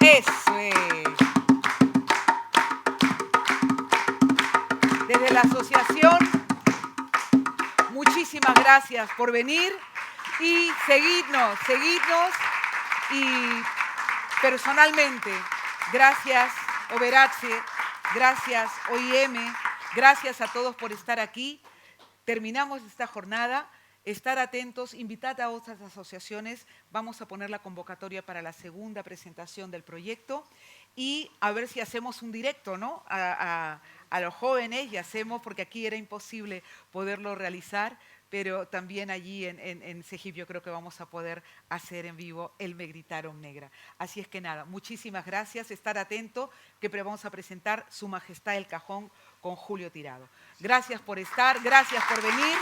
Eso es. Desde la asociación, muchísimas gracias por venir y seguidnos y personalmente, gracias Overace, gracias OIM, gracias a todos por estar aquí. Terminamos esta jornada estar atentos, invitar a otras asociaciones. Vamos a poner la convocatoria para la segunda presentación del proyecto y a ver si hacemos un directo, ¿no? a los jóvenes y hacemos, porque aquí era imposible poderlo realizar, pero también allí en CEGIP yo creo que vamos a poder hacer en vivo el Me Gritaron Negra. Así es que nada, muchísimas gracias, estar atento, que vamos a presentar Su Majestad el Cajón con Julio Tirado. Gracias por estar, gracias por venir.